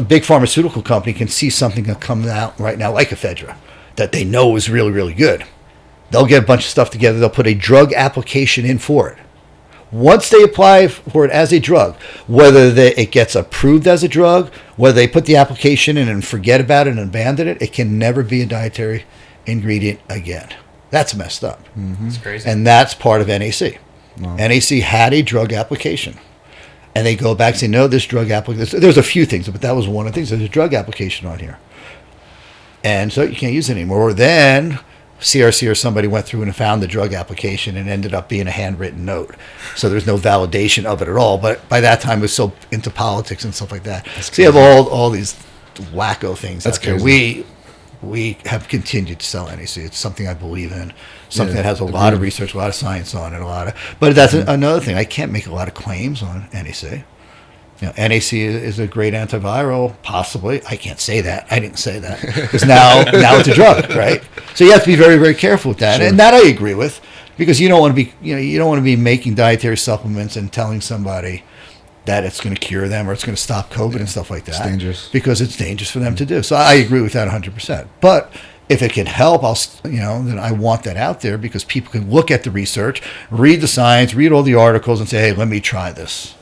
big pharmaceutical company can see something that comes out right now, like ephedra, that they know is really, really good. They'll get a bunch of stuff together. They'll put a drug application in for it. Once they apply for it as a drug, whether it gets approved as a drug, whether they put the application in and forget about it and abandon it, it can never be a dietary ingredient again. That's messed up. It's crazy. And that's part of NAC. Wow. NAC had a drug application. And they go back and say, no, this drug application, there's a few things, but that was one of the things. There's a drug application on here. And so you can't use it anymore. Or then CRC or somebody went through and found the drug application and ended up being a handwritten note. So there's no validation of it at all. But by that time, it was so into politics and stuff like that. So you have all these wacko things. That's out there. crazy. We have continued to sell NAC. It's something I believe in. Something that has a lot of research, a lot of science on it, But that's another thing. I can't make a lot of claims on NAC. NAC is a great antiviral, possibly. I can't say that. I didn't say that. Because now it's a drug, right? So you have to be very, very careful with that. Sure. And that I agree with, because you don't want to be making dietary supplements and telling somebody that it's going to cure them or it's going to stop COVID and stuff like that. It's dangerous. Because it's dangerous for them to do. So I agree with that 100%. But if it can help, then I want that out there because people can look at the research, read the science, read all the articles, and say, hey, let me try this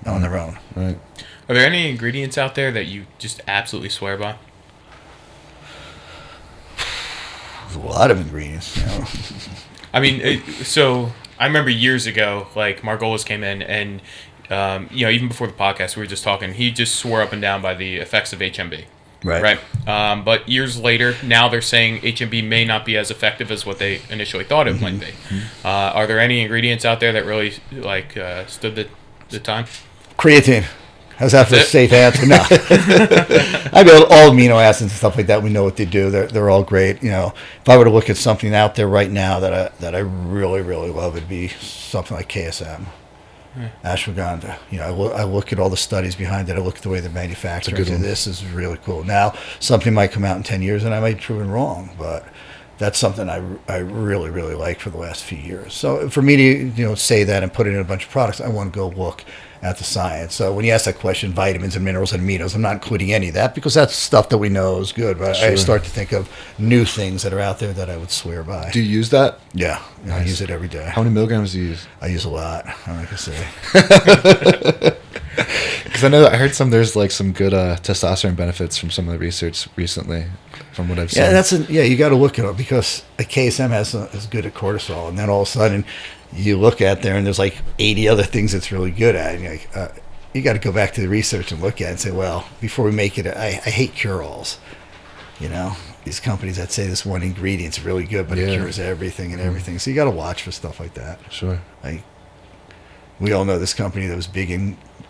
on their own. Right. Are there any ingredients out there that you just absolutely swear by? There's a lot of ingredients. I mean, so I remember years ago, like Margolis came in and, even before the podcast, we were just talking, he just swore up and down by the effects of HMB. Right. But years later, now they're saying HMB may not be as effective as what they initially thought it might be. Are there any ingredients out there that really stood the time? Creatine. How's that for a safe answer? No. I mean, all amino acids and stuff like that, we know what they do. They're all great. If I were to look at something out there right now that I really, really love, it'd be something like KSM. Ashwagandha. I look at all the studies behind it. I look at the way they're manufactured. This is really cool. Now, something might come out in 10 years and I might be proven wrong, but that's something I really, really like for the last few years. So for me to say that and put it in a bunch of products, I want to go look at the science. So when you ask that question, vitamins and minerals and aminos, I'm not including any of that because that's stuff that we know is good. But I start to think of new things that are out there that I would swear by. Do you use that? Yeah. Nice. I use it every day. How many milligrams do you use? I use a lot, I'm not going to say. Because I heard there's like some good testosterone benefits from some of the research recently, from what I've seen. You got to look at it because a KSM is good at cortisol, and then all of a sudden you look at there and there's like 80 other things it's really good at. And you're like, you got to go back to the research and look at it and say, well, before we make it, I hate cure-alls. these companies that say this one ingredient's really good, but it cures everything and everything. So you got to watch for stuff like that. Sure. Like, we all know this company that was big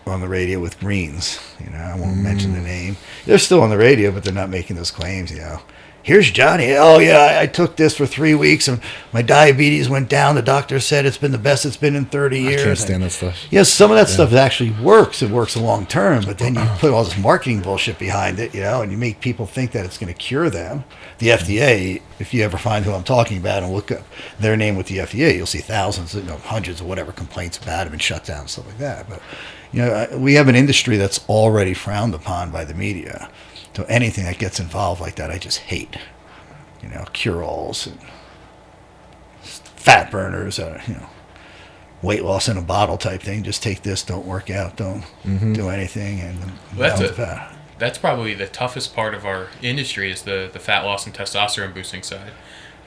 on the radio with greens. You know, I won't mention the name. They're still on the radio, but they're not making those claims. You know, here's Johnny. Oh yeah, I took this for 3 weeks and my diabetes went down. The doctor said it's been the best it's been in 30 years. I can't stand that stuff. Yeah, some of that stuff actually works. It works long term, but then you put all this marketing bullshit behind it, you know, and you make people think that it's going to cure them. The FDA, if you ever find who I'm talking about and look up their name with the FDA, you'll see thousands, hundreds of whatever complaints about them and shut down and stuff like that. But you know, we have an industry that's already frowned upon by the media. So anything that gets involved like that, I just hate. You know, cure-alls and fat burners, weight loss in a bottle type thing. Just take this, don't work out, don't do anything, and that's probably the toughest part of our industry is the fat loss and testosterone boosting side.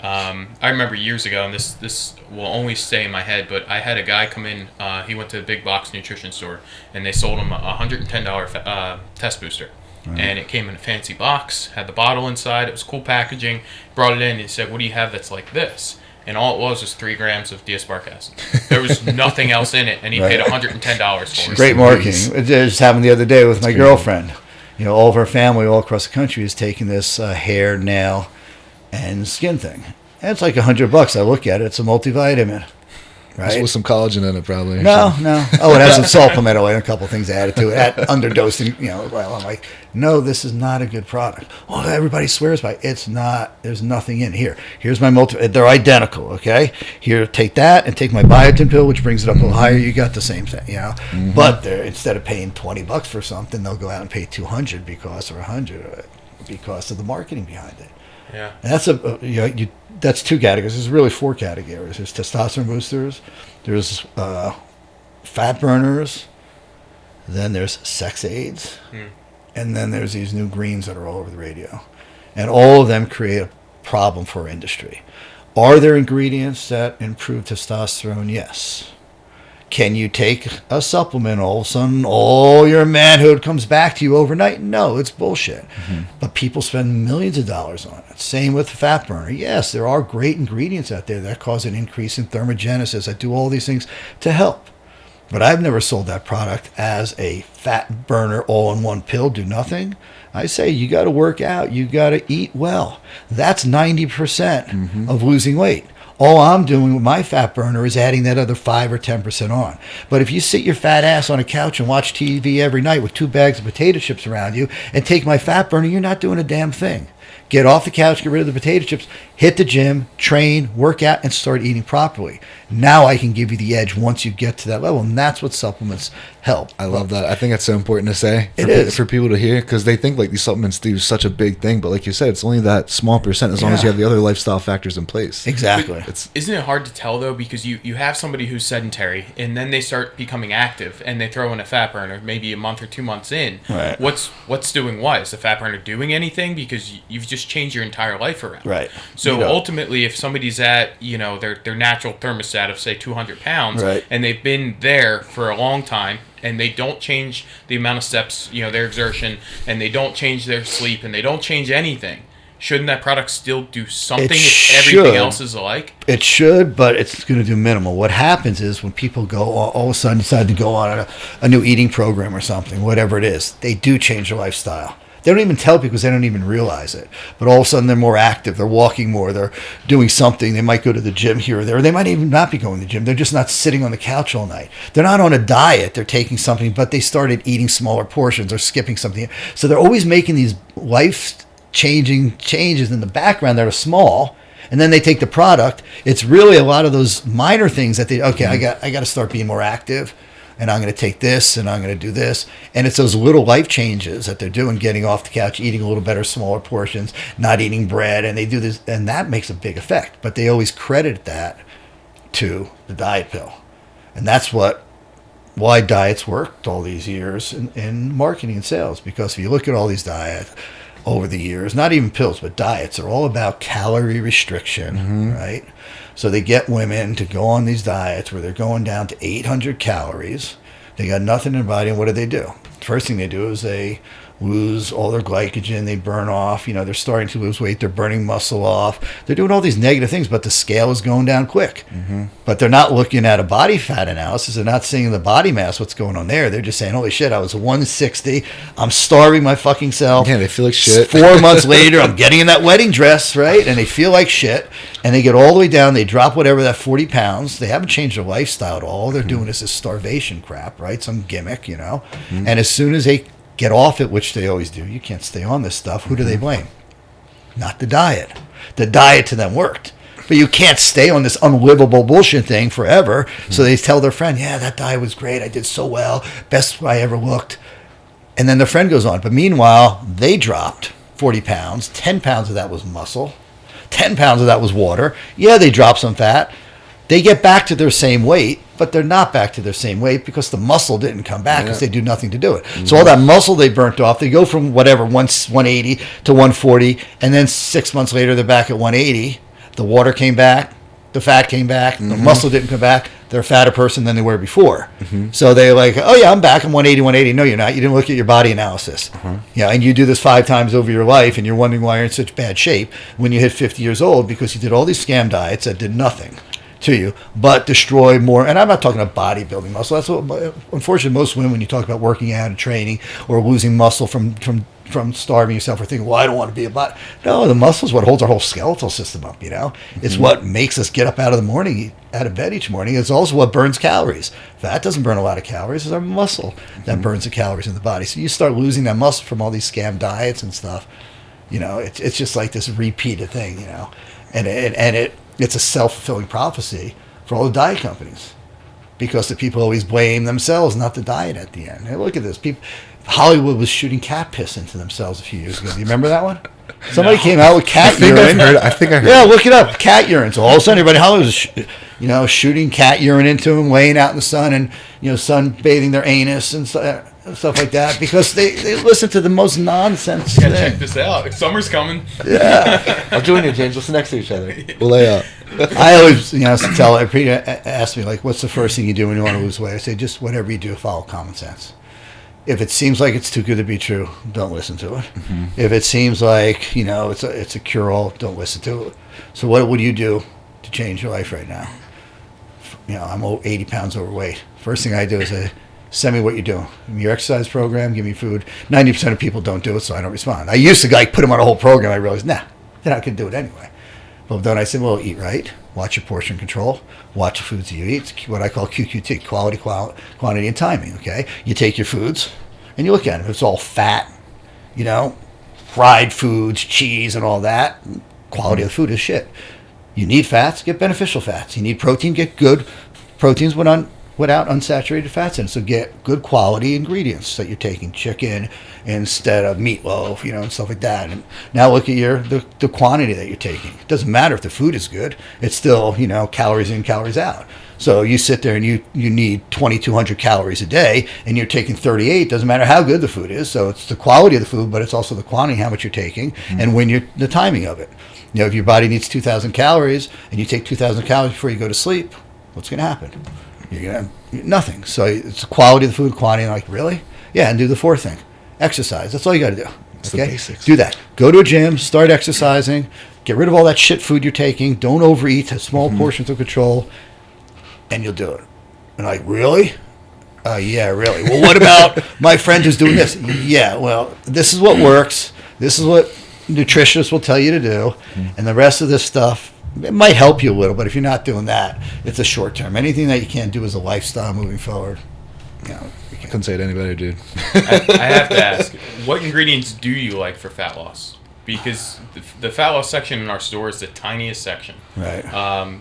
I remember years ago, and this will only stay in my head, but I had a guy come in, he went to a big box nutrition store, and they sold him a $110 test booster. And it came in a fancy box, had the bottle inside, it was cool packaging, brought it in, and he said, what do you have that's like this? And all it was 3 grams of de-aspartic acid. There was nothing else in it, and he paid $110 for it. Great marketing. It just happened the other day with my girlfriend. You know, all of our family all across the country is taking this hair, nail, and skin thing. And it's like $100. I look at it, it's a multivitamin. Right? With some collagen in it, probably. No. Oh, it has some supplement oil and a couple of things added to it. Underdosing, well, I'm like, no, this is not a good product. Well, everybody swears by it. It's not. There's nothing in here. Here's my they're identical, okay? Here, take that and take my biotin pill, which brings it up a little higher. You got the same thing, you know? But instead of paying $20 for something, they'll go out and pay $200 or $100 because of the marketing behind it. Yeah. And that's that's 2 categories. There's really 4 categories. There's testosterone boosters, there's fat burners, then there's sex aids, and then there's these new greens that are all over the radio. And all of them create a problem for our industry. Are there ingredients that improve testosterone? Yes. Can you take a supplement, all of a sudden all your manhood comes back to you overnight? No, it's bullshit. But people spend millions of dollars on it. Same with the fat burner. Yes, there are great ingredients out there that cause an increase in thermogenesis, that do all these things to help. But I've never sold that product as a fat burner all-in-one pill, do nothing. I say you got to work out, you got to eat well. That's 90% of losing weight. All I'm doing with my fat burner is adding that other 5 or 10% on. But if you sit your fat ass on a couch and watch TV every night with 2 bags of potato chips around you and take my fat burner, you're not doing a damn thing. Get off the couch, get rid of the potato chips, hit the gym, train, work out, and start eating properly. Now I can give you the edge once you get to that level, and that's what supplements help. I love that. I think that's so important to say. It is. For people to hear, because they think like these supplements do such a big thing, but like you said, it's only that small percent as long as you have the other lifestyle factors in place. Exactly. Isn't it hard to tell, though, because you have somebody who's sedentary, and then they start becoming active, and they throw in a fat burner maybe a month or 2 months in. Right. What's doing what? Is the fat burner doing anything? Because you've just changed your entire life around. Right. So ultimately, if somebody's at their natural thermostat of say 200 pounds, and they've been there for a long time, and they don't change the amount of steps, their exertion, and they don't change their sleep, and they don't change anything, shouldn't that product still do something if everything else is alike? It should, but it's going to do minimal. What happens is when people go all of a sudden decide to go on a new eating program or something, whatever it is, they do change their lifestyle. They don't even tell people because they don't even realize it. But all of a sudden they're more active. They're walking more. They're doing something. They might go to the gym here or there. They might even not be going to the gym. They're just not sitting on the couch all night. They're not on a diet. They're taking something, but they started eating smaller portions or skipping something. So they're always making these life-changing changes in the background that are small. And then they take the product. It's really a lot of those minor things that I got to start being more active. And I'm going to take this, and I'm going to do this. And it's those little life changes that they're doing, getting off the couch, eating a little better, smaller portions, not eating bread, and they do this, and that makes a big effect. But they always credit that to the diet pill. And that's why diets worked all these years in marketing and sales. Because if you look at all these diets over the years, not even pills, but diets, are all about calorie restriction, right? So they get women to go on these diets where they're going down to 800 calories. They got nothing in their body, and what do? first thing they do is they lose all their glycogen, they burn off, they're starting to lose weight, they're burning muscle off, they're doing all these negative things, but the scale is going down quick. But they're not looking at a body fat analysis, they're not seeing the body mass, what's going on there. They're just saying, holy shit, I was 160, I'm starving my fucking self. Yeah, they feel like shit. 4 months later, I'm getting in that wedding dress, right? And they feel like shit, and they get all the way down, they drop whatever, that 40 pounds, they haven't changed their lifestyle at all. All they're doing is this starvation crap, right? Some gimmick, And as soon as they get off it, which they always do, you can't stay on this stuff, who do they blame? Not the diet. The diet to them worked. But you can't stay on this unlivable bullshit thing forever. So they tell their friend, yeah, that diet was great, I did so well, best I ever looked. And then their friend goes on. But meanwhile, they dropped 40 pounds. 10 pounds of that was muscle. 10 pounds of that was water. Yeah, they dropped some fat. They get back to their same weight, but they're not back to their same weight because the muscle didn't come back because they do nothing to do it. So all that muscle they burnt off, they go from whatever, 180 to 140, and then 6 months later they're back at 180. The water came back, the fat came back, the muscle didn't come back. They're a fatter person than they were before. So they're like, oh yeah, I'm back, I'm 180, 180. No, you're not. You didn't look at your body analysis. And you do this 5 times over your life, and you're wondering why you're in such bad shape when you hit 50 years old because you did all these scam diets that did nothing to you, but destroy more. And I'm not talking about bodybuilding muscle. That's what, unfortunately, most women, when you talk about working out and training or losing muscle from starving yourself or thinking, well, I don't want to be a body. No, the muscle is what holds our whole skeletal system up, It's what makes us get up out of bed each morning. It's also what burns calories. Fat doesn't burn a lot of calories. It's our muscle that burns the calories in the body. So you start losing that muscle from all these scam diets and stuff, it's just like this repeated thing, and it's a self-fulfilling prophecy for all the diet companies because the people always blame themselves, not the diet at the end. Hey, look at this. Hollywood was shooting cat piss into themselves a few years ago. Do you remember that one? Somebody came out with cat urine. I think I heard. Yeah, look it up. Cat urine. So all of a sudden, everybody in Hollywood was, shooting cat urine into them, laying out in the sun, and sunbathing their anus and stuff like that because they listen to the most nonsense. Yeah, check this out. Summer's coming. Yeah, I'll join you, James. We'll sit next to each other. We'll lay up. I always, tell everybody, ask me like, what's the first thing you do when you want to lose weight? I say, just whatever you do, follow common sense. If it seems like it's too good to be true, don't listen to it. If it seems like it's a cure-all, don't listen to it. So what would you do to change your life right now? I'm 80 pounds overweight. First thing I do is send me what you're doing. Give me your exercise program, give me food. 90% of people don't do it, so I don't respond. I used to put them on a whole program. I realized, they're not going to do it anyway. Well, then I said, eat right. Watch your portion control. Watch the foods you eat. It's what I call QQT, quality, quantity, and timing, okay? You take your foods, and you look at them. If it's all fat, fried foods, cheese, and all that, quality of the food is shit. You need fats, get beneficial fats. You need protein, get good proteins without unsaturated fats in it. So get good quality ingredients that you're taking, chicken instead of meatloaf, and stuff like that. And now look at the quantity that you're taking. It doesn't matter if the food is good. It's still, calories in, calories out. So you sit there and you need 2,200 calories a day and you're taking 38. Doesn't matter how good the food is. So it's the quality of the food, but it's also the quantity, how much you're taking, and the timing of it. If your body needs 2,000 calories and you take 2,000 calories before you go to sleep, what's going to happen? You're going to have nothing. So it's the quality of the food, quantity, and really? Yeah, and do the fourth thing. Exercise. That's all you got to do. It's the basics. Do that. Go to a gym, start exercising, get rid of all that shit food you're taking, don't overeat, have small portions of control, and you'll do it. And really? Yeah, really. Well, what about my friend who's doing this? Yeah, well, this is what works. This is what nutritionists will tell you to do. And the rest of this stuff, it might help you a little, but if you're not doing that, it's a short term. Anything that you can't do as a lifestyle moving forward, I couldn't say it any better, dude. I have to ask, what ingredients do you like for fat loss? Because the fat loss section in our store is the tiniest section. Right.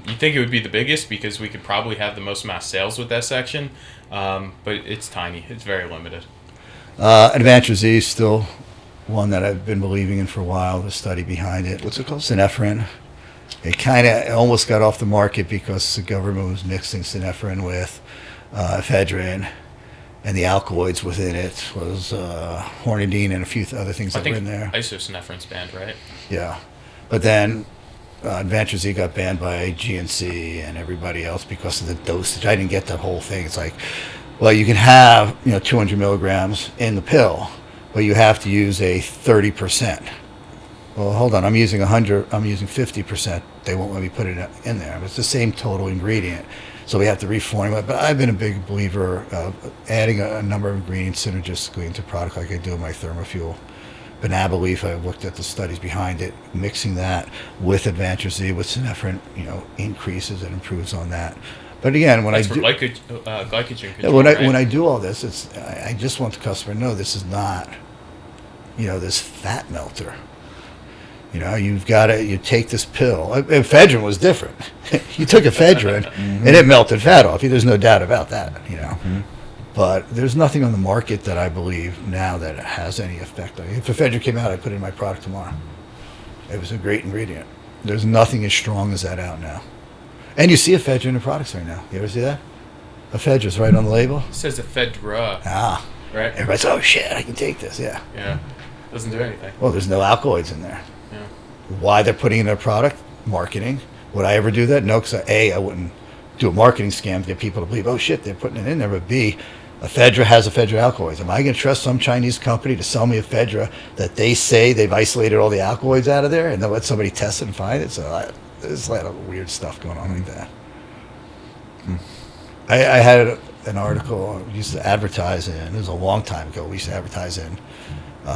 You'd think it would be the biggest because we could probably have the most amount of sales with that section, but it's tiny. It's very limited. Advantage Z is still one that I've been believing in for a while, the study behind it. What's it called? Synephrine. It kind of almost got off the market because the government was mixing synephrine with ephedrine, and the alkaloids within it was hornidine and a few other things that were in there. Isosynephrine's banned, right? Yeah. But then Advantage Z got banned by GNC and everybody else because of the dosage. I didn't get that whole thing. It's like Well, you can have 200 milligrams in the pill, but you have to use a 30%. Well, hold on, I'm using 100. I'm using 50%. They won't let me put it in there. It's the same total ingredient, so we have to reformulate. But I've been a big believer of adding a number of ingredients synergistically into product, like I do in my thermofuel. Banana leaf, I've looked at the studies behind it, mixing that with Advantage Z, with synephrine, increases and improves on that. But again, when That's I for do glycogen control, when right? I do all this, I just want the customer to know this is not, this fat melter. You take this pill. Ephedrine was different. You took ephedrine and it melted fat off you. There's no doubt about that. But there's nothing on the market that I believe now that has any effect on it. If ephedrine came out, I'd put it in my product tomorrow. It was a great ingredient. There's nothing as strong as that out now. And you see ephedrine in products right now. You ever see that? Ephedrine's right on the label. It says ephedra. Ah. Right? Everybody's, oh shit, I can take this. Yeah. Yeah. Doesn't do anything. Well, there's no alkaloids in there. Yeah. Why they're putting in their product? Marketing. Would I ever do that? No, because I wouldn't do a marketing scam to get people to believe, oh shit, they're putting it in there. But B, ephedra has ephedra alkaloids. Am I going to trust some Chinese company to sell me ephedra that they say they've isolated all the alkaloids out of there and then let somebody test it and find it? So there's a lot of weird stuff going on like that. I had an article I used to advertise in. It was a long time ago. We used to advertise in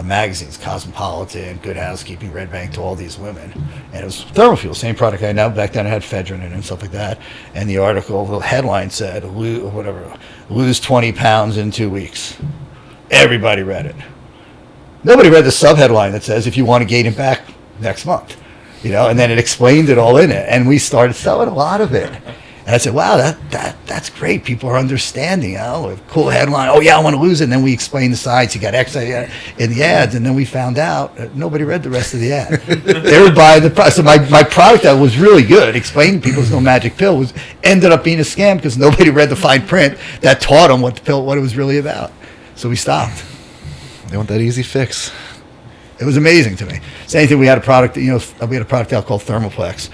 magazines, Cosmopolitan, Good Housekeeping, Red Bank, to all these women. And it was thermofuel, same product I now. Back then I had ephedrine in it and stuff like that. And the article, the headline said, lose 20 pounds in 2 weeks. Everybody read it. Nobody read the subheadline that says, if you want to gain it back next month. And then it explained it all in it. And we started selling a lot of it. And I said, wow, that's great. People are understanding. A cool headline. Oh, yeah, I want to lose it. And then we explained the sides. You got X in the ads. And then we found out that nobody read the rest of the ad. They were buying the product. So my product that was really good, explaining to people there's no magic pill, ended up being a scam because nobody read the fine print that taught them what it was really about. So we stopped. They want that easy fix. It was amazing to me. Same thing. We had a product. We had a product out called Thermoplex,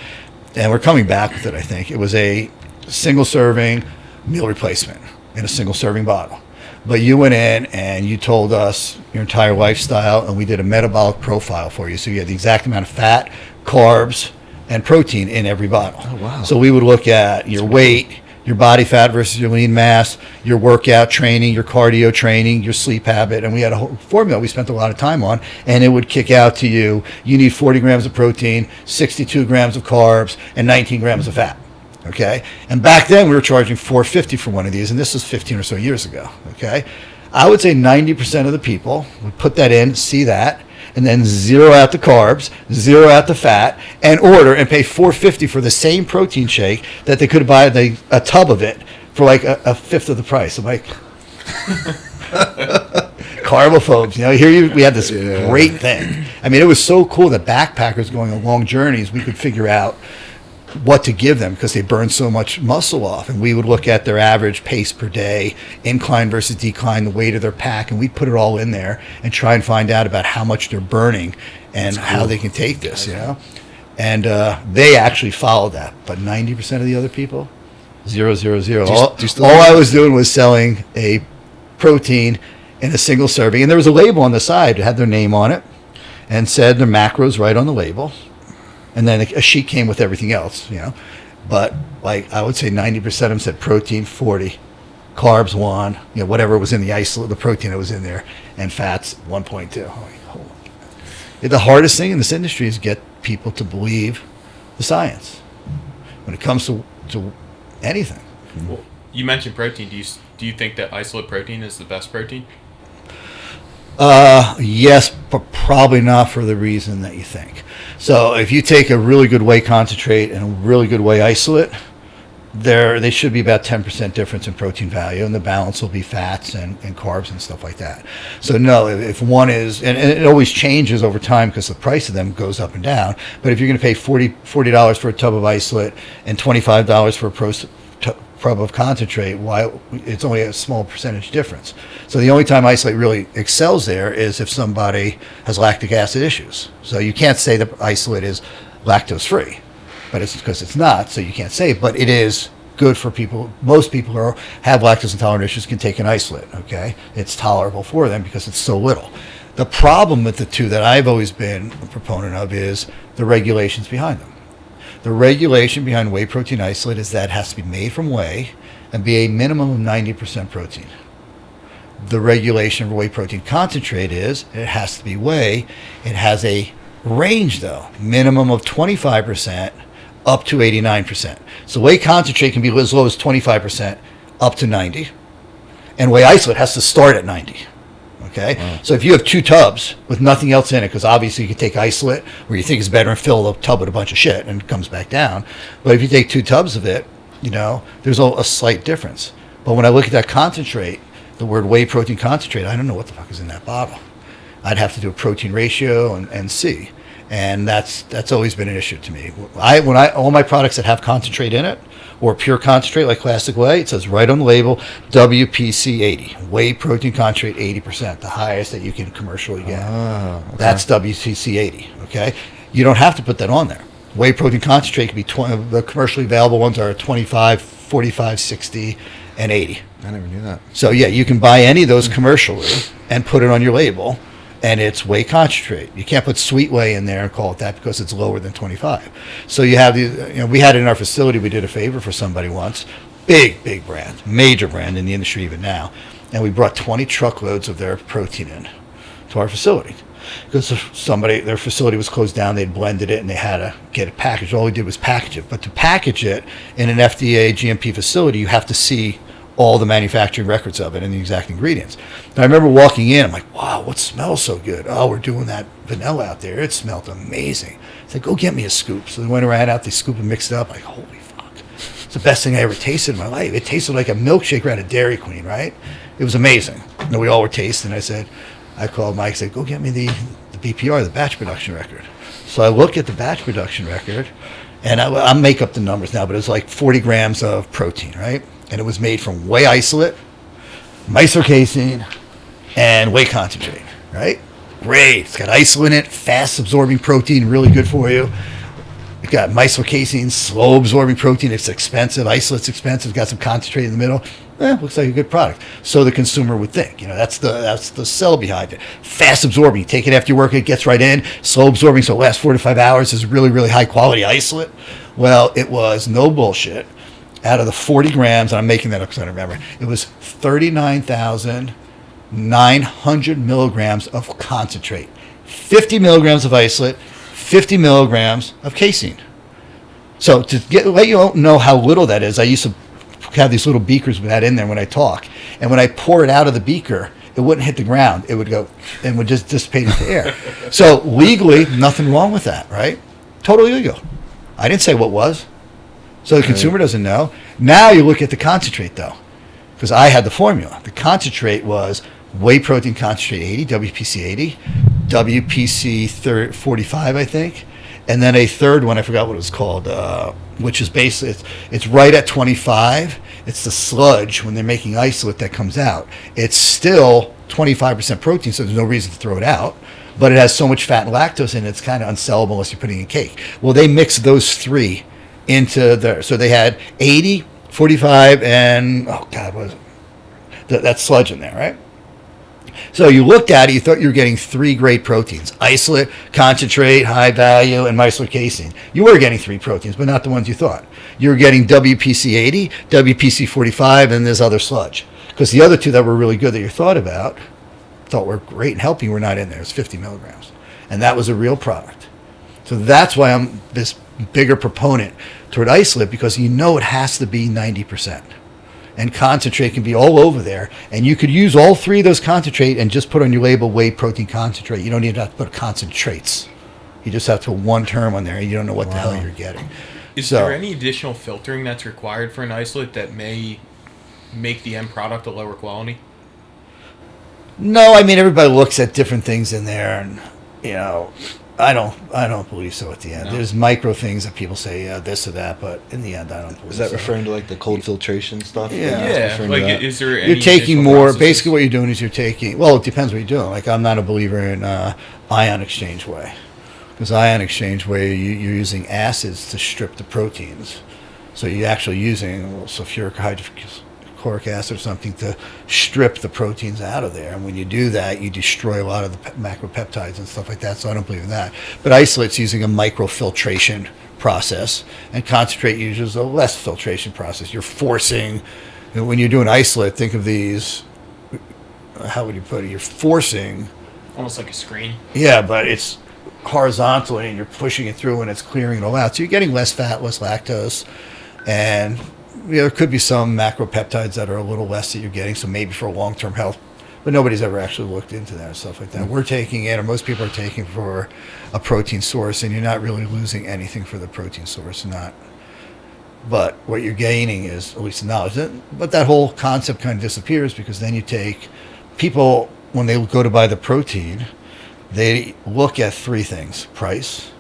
and we're coming back with it. I think it was a single serving meal replacement in a single serving bottle. But you went in and you told us your entire lifestyle, and we did a metabolic profile for you. So you had the exact amount of fat, carbs, and protein in every bottle. Oh, wow. So we would look at your weight, your body fat versus your lean mass, your workout training, your cardio training, your sleep habit, and we had a whole formula we spent a lot of time on, and it would kick out to you need 40 grams of protein, 62 grams of carbs, and 19 grams of fat. Okay, and back then we were charging $4.50 for one of these, and this was 15 or so years ago. Okay, I would say 90% of the people would put that in, see that, and then zero out the carbs, zero out the fat, and order and pay $4.50 for the same protein shake that they could buy a tub of it for like a fifth of the price. I'm like, carbophobes, we had this great thing. I mean, it was so cool that backpackers going on long journeys, we could figure out what to give them because they burn so much muscle off, and we would look at their average pace per day, incline versus decline, the weight of their pack, and we put it all in there and try and find out about how much they're burning and how they can take this, and they actually followed that. But 90% of the other people, 0, 0, 0. All I was doing was selling a protein in a single serving, and there was a label on the side that had their name on it and said their macros right on the label. And then a sheet came with everything else, But like I would say 90% of them said protein 40, carbs 1, whatever was in the isolate, the protein that was in there, and fats 1.2. The hardest thing in this industry is get people to believe the science when it comes to anything. Well, you mentioned protein. Do you think that isolate protein is the best protein? Yes, but probably not for the reason that you think. So if you take a really good whey concentrate and a really good whey isolate, they should be about 10% difference in protein value, and the balance will be fats and carbs and stuff like that. So no, if one is, and it always changes over time because the price of them goes up and down, but if you're going to pay $40 for a tub of isolate and $25 for a tub of concentrate, why it's only a small percentage difference. So the only time isolate really excels there is if somebody has lactic acid issues. So you can't say that isolate is lactose free, but it's because it's not, so you can't say it, but it is good for people. Most people who have lactose intolerant issues can take an isolate, okay? It's tolerable for them because it's so little. The problem with the two that I've always been a proponent of is the regulations behind them. The regulation behind whey protein isolate is that it has to be made from whey and be a minimum of 90% protein. The regulation of whey protein concentrate is it has to be whey. It has a range, though, minimum of 25% up to 89%. So whey concentrate can be as low as 25% up to 90, and whey isolate has to start at 90. Okay, wow. So if you have 2 tubs with nothing else in it, because obviously you can take isolate where you think is better and fill the tub with a bunch of shit and it comes back down. But if you take 2 tubs of it, there's a slight difference. But when I look at that concentrate, the word whey protein concentrate, I don't know what the fuck is in that bottle. I'd have to do a protein ratio and see. And that's always been an issue to me. All my products that have concentrate in it, or pure concentrate like classic whey, it says right on the label, WPC 80, whey protein concentrate 80%, the highest that you can commercially get. Okay. That's WPC 80, okay? You don't have to put that on there. Whey protein concentrate can be the commercially available ones are 25, 45, 60, and 80. I never knew that. So yeah, you can buy any of those commercially and put it on your label, and it's whey concentrate. You can't put sweet whey in there and call it that because it's lower than 25. So you have we had it in our facility. We did a favor for somebody once, big brand, major brand in the industry even now, and we brought 20 truckloads of their protein in to our facility because their facility was closed down. They'd blended it and they had to get it packaged. All we did was package it, but to package it in an FDA GMP facility, you have to see all the manufacturing records of it and the exact ingredients. And I remember walking in, I'm like, wow, what smells so good? Oh, we're doing that vanilla out there. It smelled amazing. It's like, go get me a scoop. So they went around out, they scooped and mixed it up. Like, holy fuck. It's the best thing I ever tasted in my life. It tasted like a milkshake right at Dairy Queen, right? It was amazing. We all were tasting. I called Mike, said, go get me the BPR, the batch production record. So I look at the batch production record, and I'll make up the numbers now, but it was like 40 grams of protein, right? And it was made from whey isolate, micellar casein, and whey concentrate, right? Great. It's got isolate in it, fast absorbing protein, really good for you. It's got micellar casein, slow absorbing protein. It's expensive. Isolate's expensive. It's got some concentrate in the middle. Looks like a good product. So the consumer would think. That's the sell behind it. Fast absorbing. You take it after you work, it gets right in. Slow absorbing, so it lasts 4 to 5 hours. Is really, really high quality isolate. Well, it was no bullshit. Out of the 40 grams, and I'm making that up because I don't remember, it was 39,900 milligrams of concentrate, 50 milligrams of isolate, 50 milligrams of casein. So to let you know how little that is, I used to have these little beakers with that in there when I talk. And when I pour it out of the beaker, it wouldn't hit the ground. It would go and would just dissipate into air. So legally, nothing wrong with that, right? Totally legal. I didn't say what was. So the consumer doesn't know. Now you look at the concentrate, though, because I had the formula. The concentrate was whey protein concentrate 80, WPC 80, WPC 45, I think, and then a third one, I forgot what it was called, which is basically, it's right at 25. It's the sludge when they're making isolate that comes out. It's still 25% protein, so there's no reason to throw it out. But it has so much fat and lactose in it, it's kind of unsellable unless you're putting it in cake. Well, they mixed those three into there. So they had 80, 45, and, oh God, what is it? That sludge in there, right? So you looked at it, you thought you were getting three great proteins: isolate, concentrate, high value, and micellar casein. You were getting three proteins, but not the ones you thought. You were getting WPC 80, WPC 45, and this other sludge. Because the other two that were really good that you thought were great and helping were not in there. It's 50 milligrams. And that was a real product. So that's why I'm this bigger proponent toward isolate, because you know it has to be 90%. And concentrate can be all over there. And you could use all three of those concentrate and just put on your label whey protein concentrate. You don't even have to put concentrates. You just have to put one term on there and you don't know what the hell you're getting. Is there any additional filtering that's required for an isolate that may make the end product a lower quality? No, I mean, everybody looks at different things in there, and I don't believe so at the end. No. There's micro things that people say this or that, but in the end, I don't believe so. Is that referring to like the cold filtration stuff? Yeah. Like, is there any you're taking more, processes? Basically what you're doing is well, it depends what you're doing. Like, I'm not a believer in ion exchange whey. Because ion exchange whey, you're using acids to strip the proteins. So you're actually using a little sulfuric hydrochloric acid or something to strip the proteins out of there. And when you do that, you destroy a lot of the macropeptides and stuff like that. So I don't believe in that. But isolate's using a microfiltration process, and concentrate uses a less filtration process. You're forcing, when you're doing isolate, think of these, how would you put it? You're forcing. Almost like a screen. Yeah, but it's horizontally, and you're pushing it through, and it's clearing it all out. So you're getting less fat, less lactose, and there could be some macropeptides that are a little less that you're getting, so maybe for long-term health. But nobody's ever actually looked into that and stuff like that. We're taking it, or most people are taking for a protein source, and you're not really losing anything for the protein source. But what you're gaining is at least the knowledge. But that whole concept kind of disappears, because then you take people, when they go to buy the protein, they look at three things: price,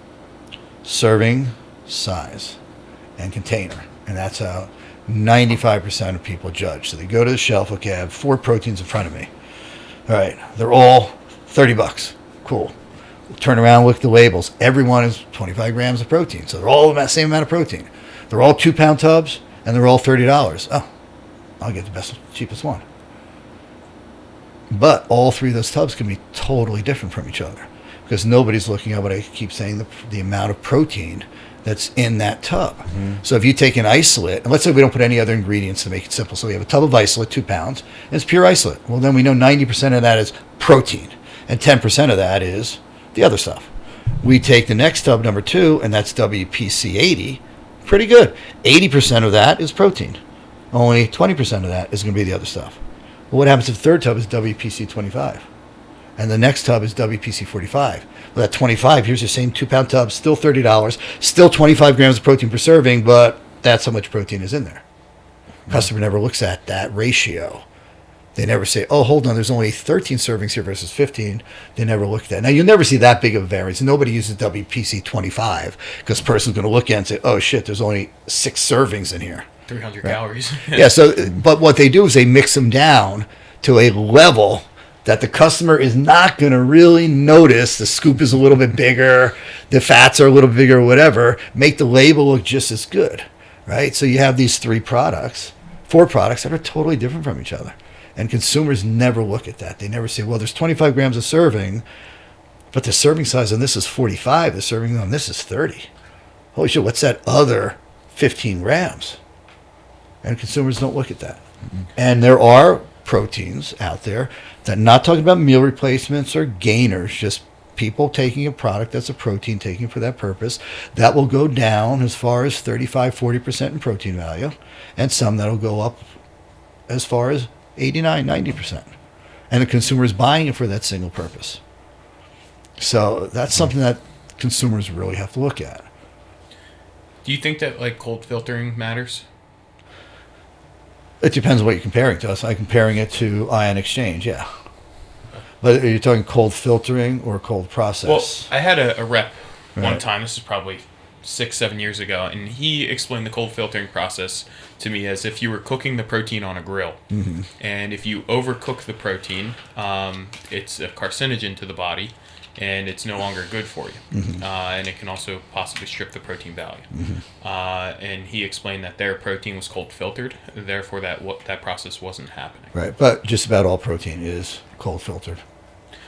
serving size, and container. And that's how 95% of people judge. So they go to the shelf, okay, I have 4 proteins in front of me. All right, they're all $30. Cool. Turn around, look at the labels. Every one is 25 grams of protein. So they're all the same amount of protein. They're all 2-pound tubs, and they're all $30. Oh, I'll get the best, cheapest one. But all 3 of those tubs can be totally different from each other, because nobody's looking at what I keep saying, the amount of protein that's in that tub. Mm-hmm. So if you take an isolate, and let's say we don't put any other ingredients to make it simple. So we have a tub of isolate, 2 pounds, and it's pure isolate. Well, then we know 90% of that is protein, and 10% of that is the other stuff. We take the next tub, number 2, and that's WPC 80. Pretty good. 80% of that is protein. Only 20% of that is going to be the other stuff. Well, what happens if the third tub is WPC 25? And the next tub is WPC 45. Well, that 25, here's your same 2-pound tub, still $30, still 25 grams of protein per serving, but that's how much protein is in there. Customer never looks at that ratio. They never say, oh, hold on, there's only 13 servings here versus 15. They never look at that. Now, you'll never see that big of a variance. Nobody uses WPC 25, because the person's going to look at it and say, oh, shit, there's only 6 servings in here. 300 calories. Yeah, so, but what they do is they mix them down to a level that the customer is not going to really notice. The scoop is a little bit bigger, the fats are a little bigger, or whatever. Make the label look just as good, right? So you have these 4 products that are totally different from each other. And consumers never look at that. They never say, well, there's 25 grams of serving, but the serving size on this is 45. The serving on this is 30. Holy shit, what's that other 15 grams? And consumers don't look at that. Mm-hmm. And there are proteins out there that, not talking about meal replacements or gainers, just people taking a product that's a protein, taking it for that purpose, that will go down as far as 35-40% in protein value, and some that'll go up as far as 89-90%. And the consumer is buying it for that single purpose. So that's something that consumers really have to look at. Do you think that like cold filtering matters? It depends on what you're comparing to. So I'm comparing it to ion exchange, yeah. But are you talking cold filtering or cold process? Well, I had a rep one Right. time. This is probably 6-7 years ago, and he explained the cold filtering process to me as if you were cooking the protein on a grill. Mm-hmm. And if you overcook the protein, it's a carcinogen to the body, and it's no longer good for you. Mm-hmm. And it can also possibly strip the protein value. Mm-hmm. And he explained that their protein was cold filtered, therefore that process wasn't happening. Right, but just about all protein is cold filtered.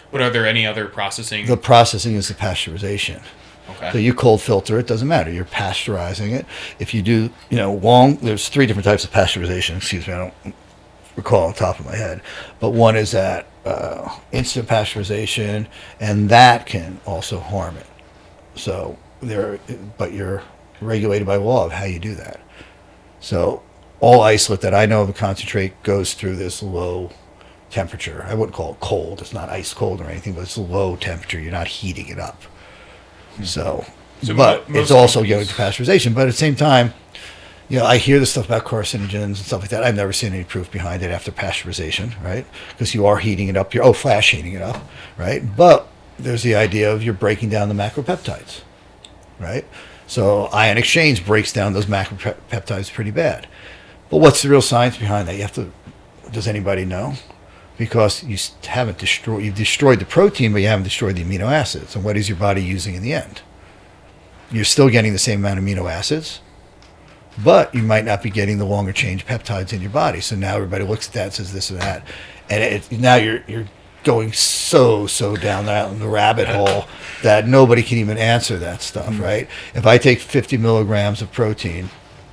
But are there any other processing? The processing is the pasteurization. Okay. So you cold filter it, doesn't matter. You're pasteurizing it. If you do, there's 3 different types of pasteurization. Excuse me, I don't recall on the top of my head. But one is that instant pasteurization, and that can also harm it. So but you're regulated by law of how you do that. So all isolate that I know of, the concentrate, goes through this low temperature. I wouldn't call it cold. It's not ice cold or anything, but it's low temperature. You're not heating it up. So but it's also going to pasteurization. But at the same time, I hear this stuff about carcinogens and stuff like that. I've never seen any proof behind it after pasteurization, right? Because you are heating it up. You're flash heating it up, right? But there's the idea of you're breaking down the macropeptides, right? So ion exchange breaks down those macropeptides pretty bad. But what's the real science behind that? Does anybody know? Because you've destroyed the protein, but you haven't destroyed the amino acids. And what is your body using in the end? You're still getting the same amount of amino acids, but you might not be getting the longer chain peptides in your body. So now everybody looks at that and says this or that, and now you're going so down the rabbit hole that nobody can even answer that stuff, right? If I take 50 milligrams of protein,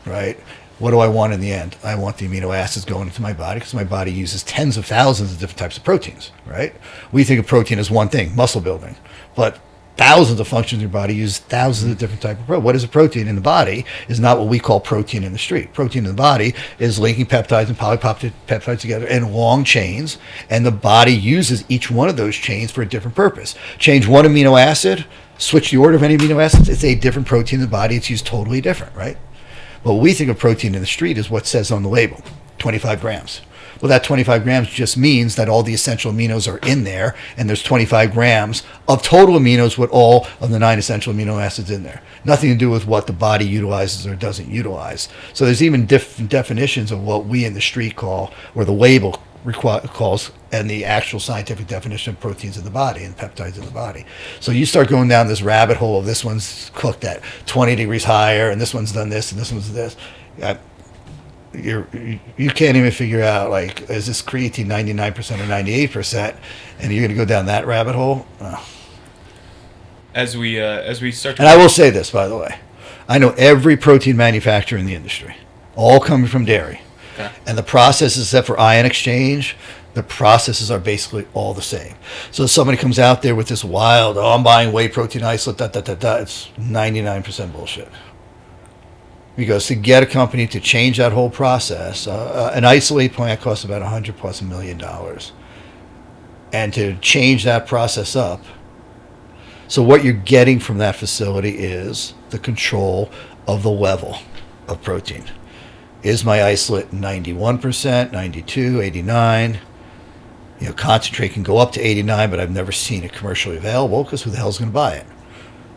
right, what do I want in the end? I want the amino acids going into my body because my body uses tens of thousands of different types of proteins, right? We think of protein as one thing, muscle building, but thousands of functions in your body use thousands of different types of protein. What is a protein in the body is not what we call protein in the street. Protein in the body is linking peptides and polypeptides together in long chains, and the body uses each one of those chains for a different purpose. Change one amino acid, switch the order of any amino acids, it's a different protein in the body. It's used totally different, right? But what we think of protein in the street is what says on the label, 25 grams. Well, that 25 grams just means that all the essential aminos are in there, and there's 25 grams of total aminos with all of the 9 essential amino acids in there. Nothing to do with what the body utilizes or doesn't utilize. So there's even different definitions of what we in the street call, or the label calls, and the actual scientific definition of proteins in the body and peptides in the body. So you start going down this rabbit hole of this one's cooked at 20 degrees higher, and this one's done this, and this one's this. You can't even figure out, like, is this creatine 99% or 98%, and you're going to go down that rabbit hole. As we start to, And I will say this, by the way, I know every protein manufacturer in the industry, all coming from dairy, okay. and the processes, except for ion exchange, the processes are basically all the same. So if somebody comes out there with this wild, I'm buying whey protein isolate, it's 99% bullshit. Because to get a company to change that whole process, an isolate plant costs about $100+ million. And to change that process up, so what you're getting from that facility is the control of the level of protein. Is my isolate 91%, 92, 89? Concentrate can go up to 89, but I've never seen it commercially available because who the hell's going to buy it?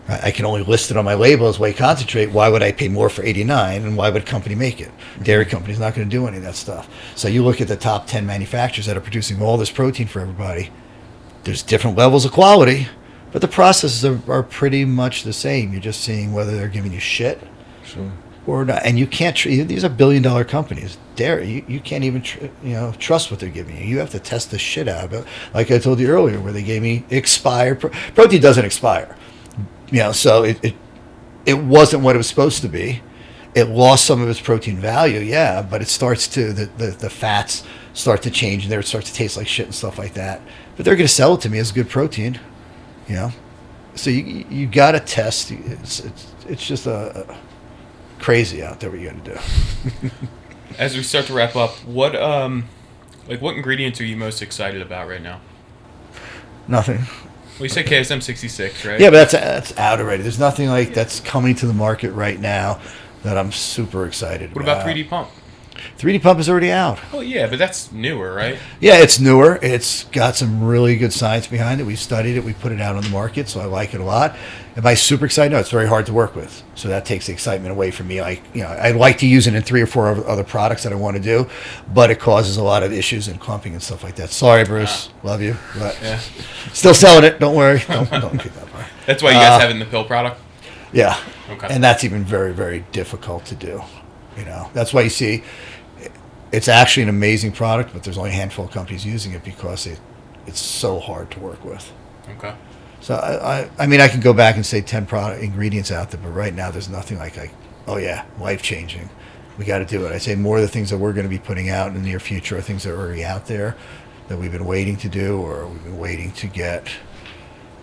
I can only list it on my label as whey concentrate. Why would I pay more for 89, and why would a company make it? Dairy company's not going to do any of that stuff. So you look at the top 10 manufacturers that are producing all this protein for everybody. There's different levels of quality, but the processes are pretty much the same. You're just seeing whether they're giving you shit or not. And you can't. These are billion-dollar companies. Dairy, you can't even trust what they're giving you. You have to test the shit out of it. Like I told you earlier, where they gave me Expire. Protein doesn't expire. So it wasn't what it was supposed to be. It lost some of its protein value, yeah, but it starts to, the fats start to change, and there it starts to taste like shit and stuff like that. But they're going to sell it to me as good protein, So you got to test. It's just crazy out there what you got to do. As we start to wrap up, what ingredients are you most excited about right now? Nothing. Well, you said KSM 66, right? Yeah, but that's out already. There's nothing that's coming to the market right now that I'm super excited What about. about 3D Pump? 3D Pump is already out. Well, yeah, but that's newer, right? Yeah, it's newer. It's got some really good science behind it. We studied it. We put it out on the market, so I like it a lot. Am I super excited? No, it's very hard to work with. So that takes the excitement away from me. I'd like to use it in 3 or 4 other products that I want to do, but it causes a lot of issues and clumping and stuff like that. Sorry, Bruce. Love you. But still selling it. Don't worry. Don't keep that part. That's why you guys have it in the pill product? Yeah. Okay. And that's even very, very difficult to do. That's why you see it's actually an amazing product, but there's only a handful of companies using it because it's so hard to work with. Okay. So I mean, I can go back and say 10 product ingredients out there, but right now there's nothing like life changing. We got to do it. I say more of the things that we're going to be putting out in the near future are things that are already out there that we've been waiting to do, or we've been waiting to get,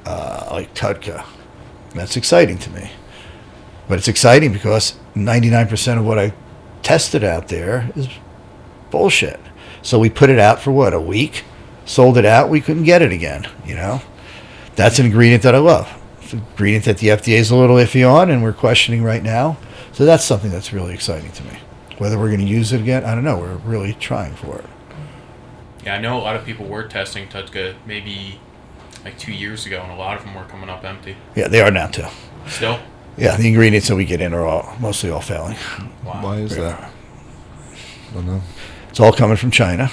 like Tudka. That's exciting to me. But it's exciting because 99% of what I tested out there is bullshit. So we put it out for a week, sold it out, we couldn't get it again, That's an ingredient that I love. It's an ingredient that the FDA is a little iffy on, and we're questioning right now. So that's something that's really exciting to me. Whether we're going to use it again, I don't know. We're really trying for it. Yeah, I know a lot of people were testing Tudka maybe like 2 years ago, and a lot of them were coming up empty. Yeah, they are now too. Still? Yeah, the ingredients that we get in are mostly all failing. Wow. Why is that? I don't know. It's all coming from China.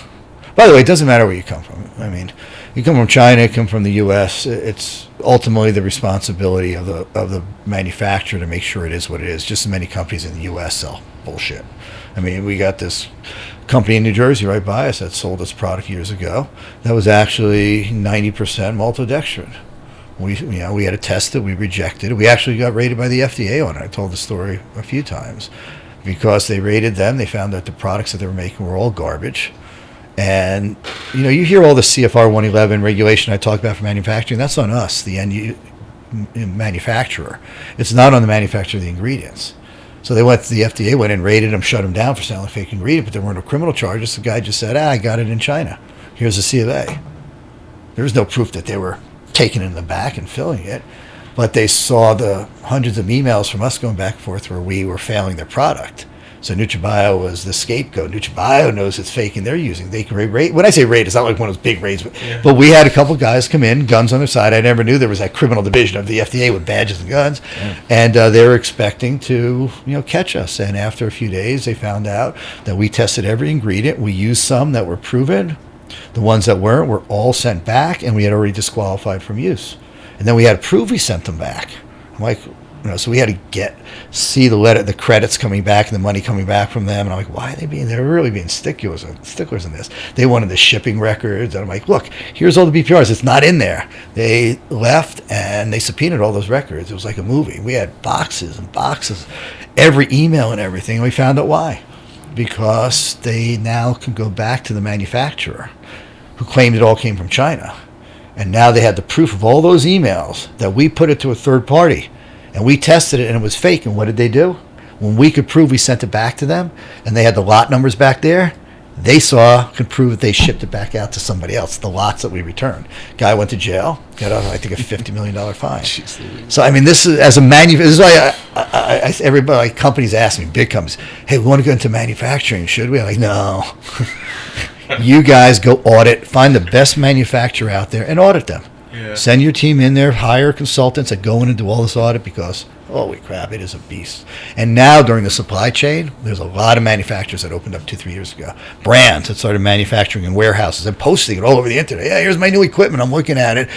By the way, it doesn't matter where you come from. I mean, you come from China, you come from the U.S., it's ultimately the responsibility of the manufacturer to make sure it is what it is. Just as many companies in the U.S. sell bullshit. I mean, we got this company in New Jersey right by us that sold this product years ago that was actually 90% maltodextrin. We had to test it. We rejected it. We actually got rated by the FDA on it. I told the story a few times because they rated them. They found that the products that they were making were all garbage. And, you hear all the CFR 111 regulation I talk about for manufacturing. That's on us, the end manufacturer. It's not on the manufacturer of the ingredients. So they went to the FDA, went and rated them, shut them down for selling a fake ingredient, but there weren't no criminal charges. The guy just said, I got it in China. Here's the C of A. There was no proof that they were taking it in the back and filling it, but they saw the hundreds of emails from us going back and forth where we were failing their product. So NutraBio was the scapegoat. NutraBio knows it's fake, and they're using. They can rate. When I say rate, it's not like one of those big rates. But we had a couple guys come in, guns on their side. I never knew there was that criminal division of the FDA with badges and guns, and they were expecting to, catch us. And after a few days, they found out that we tested every ingredient. We used some that were proven. The ones that weren't were all sent back, and we had already disqualified from use. And then we had to prove we sent them back. I'm like, so we had to see the credits coming back and the money coming back from them. And I'm like, why are they're really being sticklers in this. They wanted the shipping records. And I'm like, look, here's all the BPRs. It's not in there. They left and they subpoenaed all those records. It was like a movie. We had boxes and boxes, every email and everything. And we found out why. Because they now can go back to the manufacturer who claimed it all came from China. And now they had the proof of all those emails that we put it to a third party. And we tested it, and it was fake. And what did they do? When we could prove we sent it back to them, and they had the lot numbers back there, they could prove that they shipped it back out to somebody else, the lots that we returned. Guy went to jail, got I think a $50 million fine. So, I mean, this is, as a this is why everybody, companies ask me, big companies, hey, we want to go into manufacturing, should we? I'm like, no. You guys go audit, find the best manufacturer out there, and audit them. Yeah. Send your team in there, hire consultants that go in and do all this audit because, holy crap, it is a beast. And now during the supply chain, there's a lot of manufacturers that opened up 2-3 years ago. Brands that started manufacturing in warehouses and posting it all over the internet. Yeah, here's my new equipment. I'm looking at it.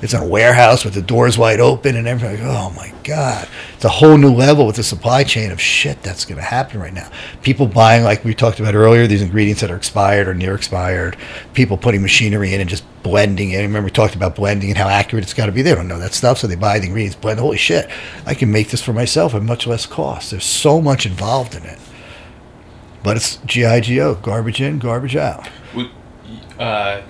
It's in a warehouse with the doors wide open and everything. Like, oh my God. It's a whole new level with the supply chain of shit that's going to happen right now. People buying, like we talked about earlier, these ingredients that are expired or near expired. People putting machinery in and just blending it. Remember we talked about blending and how accurate it's got to be. They don't know that stuff, so they buy the ingredients, blend. Holy shit, I can make this for myself at much less cost. There's so much involved in it. But it's GIGO, garbage in, garbage out.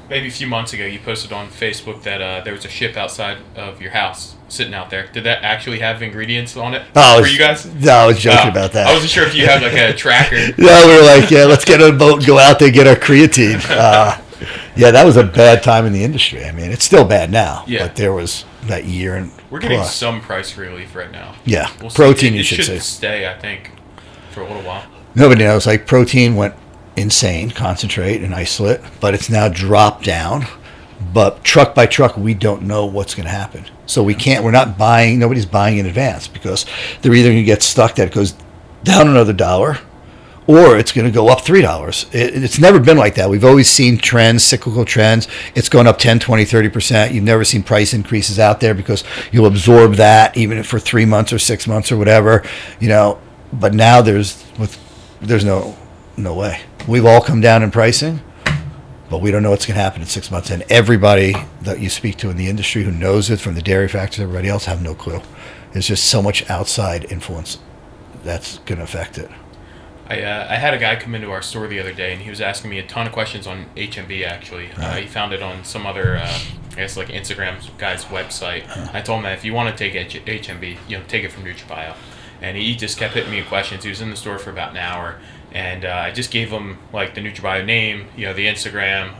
Maybe a few months ago, you posted on Facebook that there was a ship outside of your house sitting out there. Did that actually have ingredients on it for you guys? No, I was joking about that. I wasn't sure if you had like a tracker. No, we were like, yeah, let's get on a boat and go out there and get our creatine. Yeah, that was a bad time in the industry. I mean, it's still bad now, but there was that year and we're getting some price relief right now. Yeah, we'll protein, you should say. Stay, I think, for a little while. Nobody knows. Like protein went insane, concentrate and isolate, but it's now dropped down. But truck by truck, we don't know what's going to happen. So we're not buying, nobody's buying in advance because they're either going to get stuck that it goes down another $1 or it's going to go up $3. It's never been like that. We've always seen trends, cyclical trends. It's going up 10, 20, 30%. You've never seen price increases out there because you'll absorb that even if for 3 months or 6 months or whatever, but now there's no way. We've all come down in pricing, but we don't know what's going to happen in 6 months. And everybody that you speak to in the industry who knows it, from the dairy factors, everybody else, have no clue. There's just so much outside influence that's going to affect it. I had a guy come into our store the other day, and he was asking me a ton of questions on HMB, actually. He found it on some other, like Instagram guy's website. I told him that if you want to take HMB, take it from NutraBio. And he just kept hitting me with questions. He was in the store for about an hour. And I just gave him like the NutraBio name, the Instagram.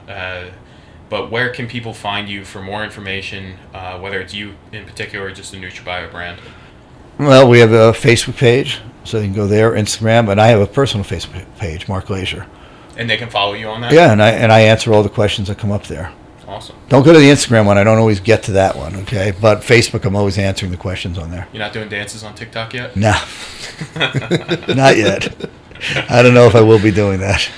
But where can people find you for more information, whether it's you in particular or just the NutraBio brand? Well, we have a Facebook page, so you can go there, Instagram, and I have a personal Facebook page, Mark Glazier. And they can follow you on that? Yeah, and I answer all the questions that come up there. Awesome. Don't go to the Instagram one. I don't always get to that one, okay? But Facebook, I'm always answering the questions on there. You're not doing dances on TikTok yet? No. Not yet. I don't know if I will be doing that.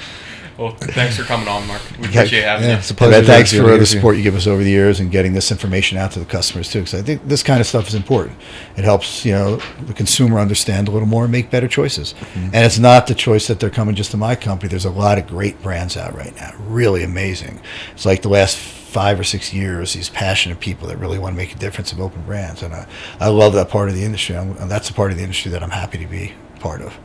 Well, thanks for coming on, Mark. We appreciate having Yeah, you. it's a And pleasure. thanks to for be the here. support you give us over the years and getting this information out to the customers too. Because I think this kind of stuff is important. It helps the consumer understand a little more and make better choices. And it's not the choice that they're coming just to my company. There's a lot of great brands out right now, really amazing. It's like the last 5 or 6 years, these passionate people that really want to make a difference have opened brands, and I love that part of the industry. And that's a part of the industry that I'm happy to be part of.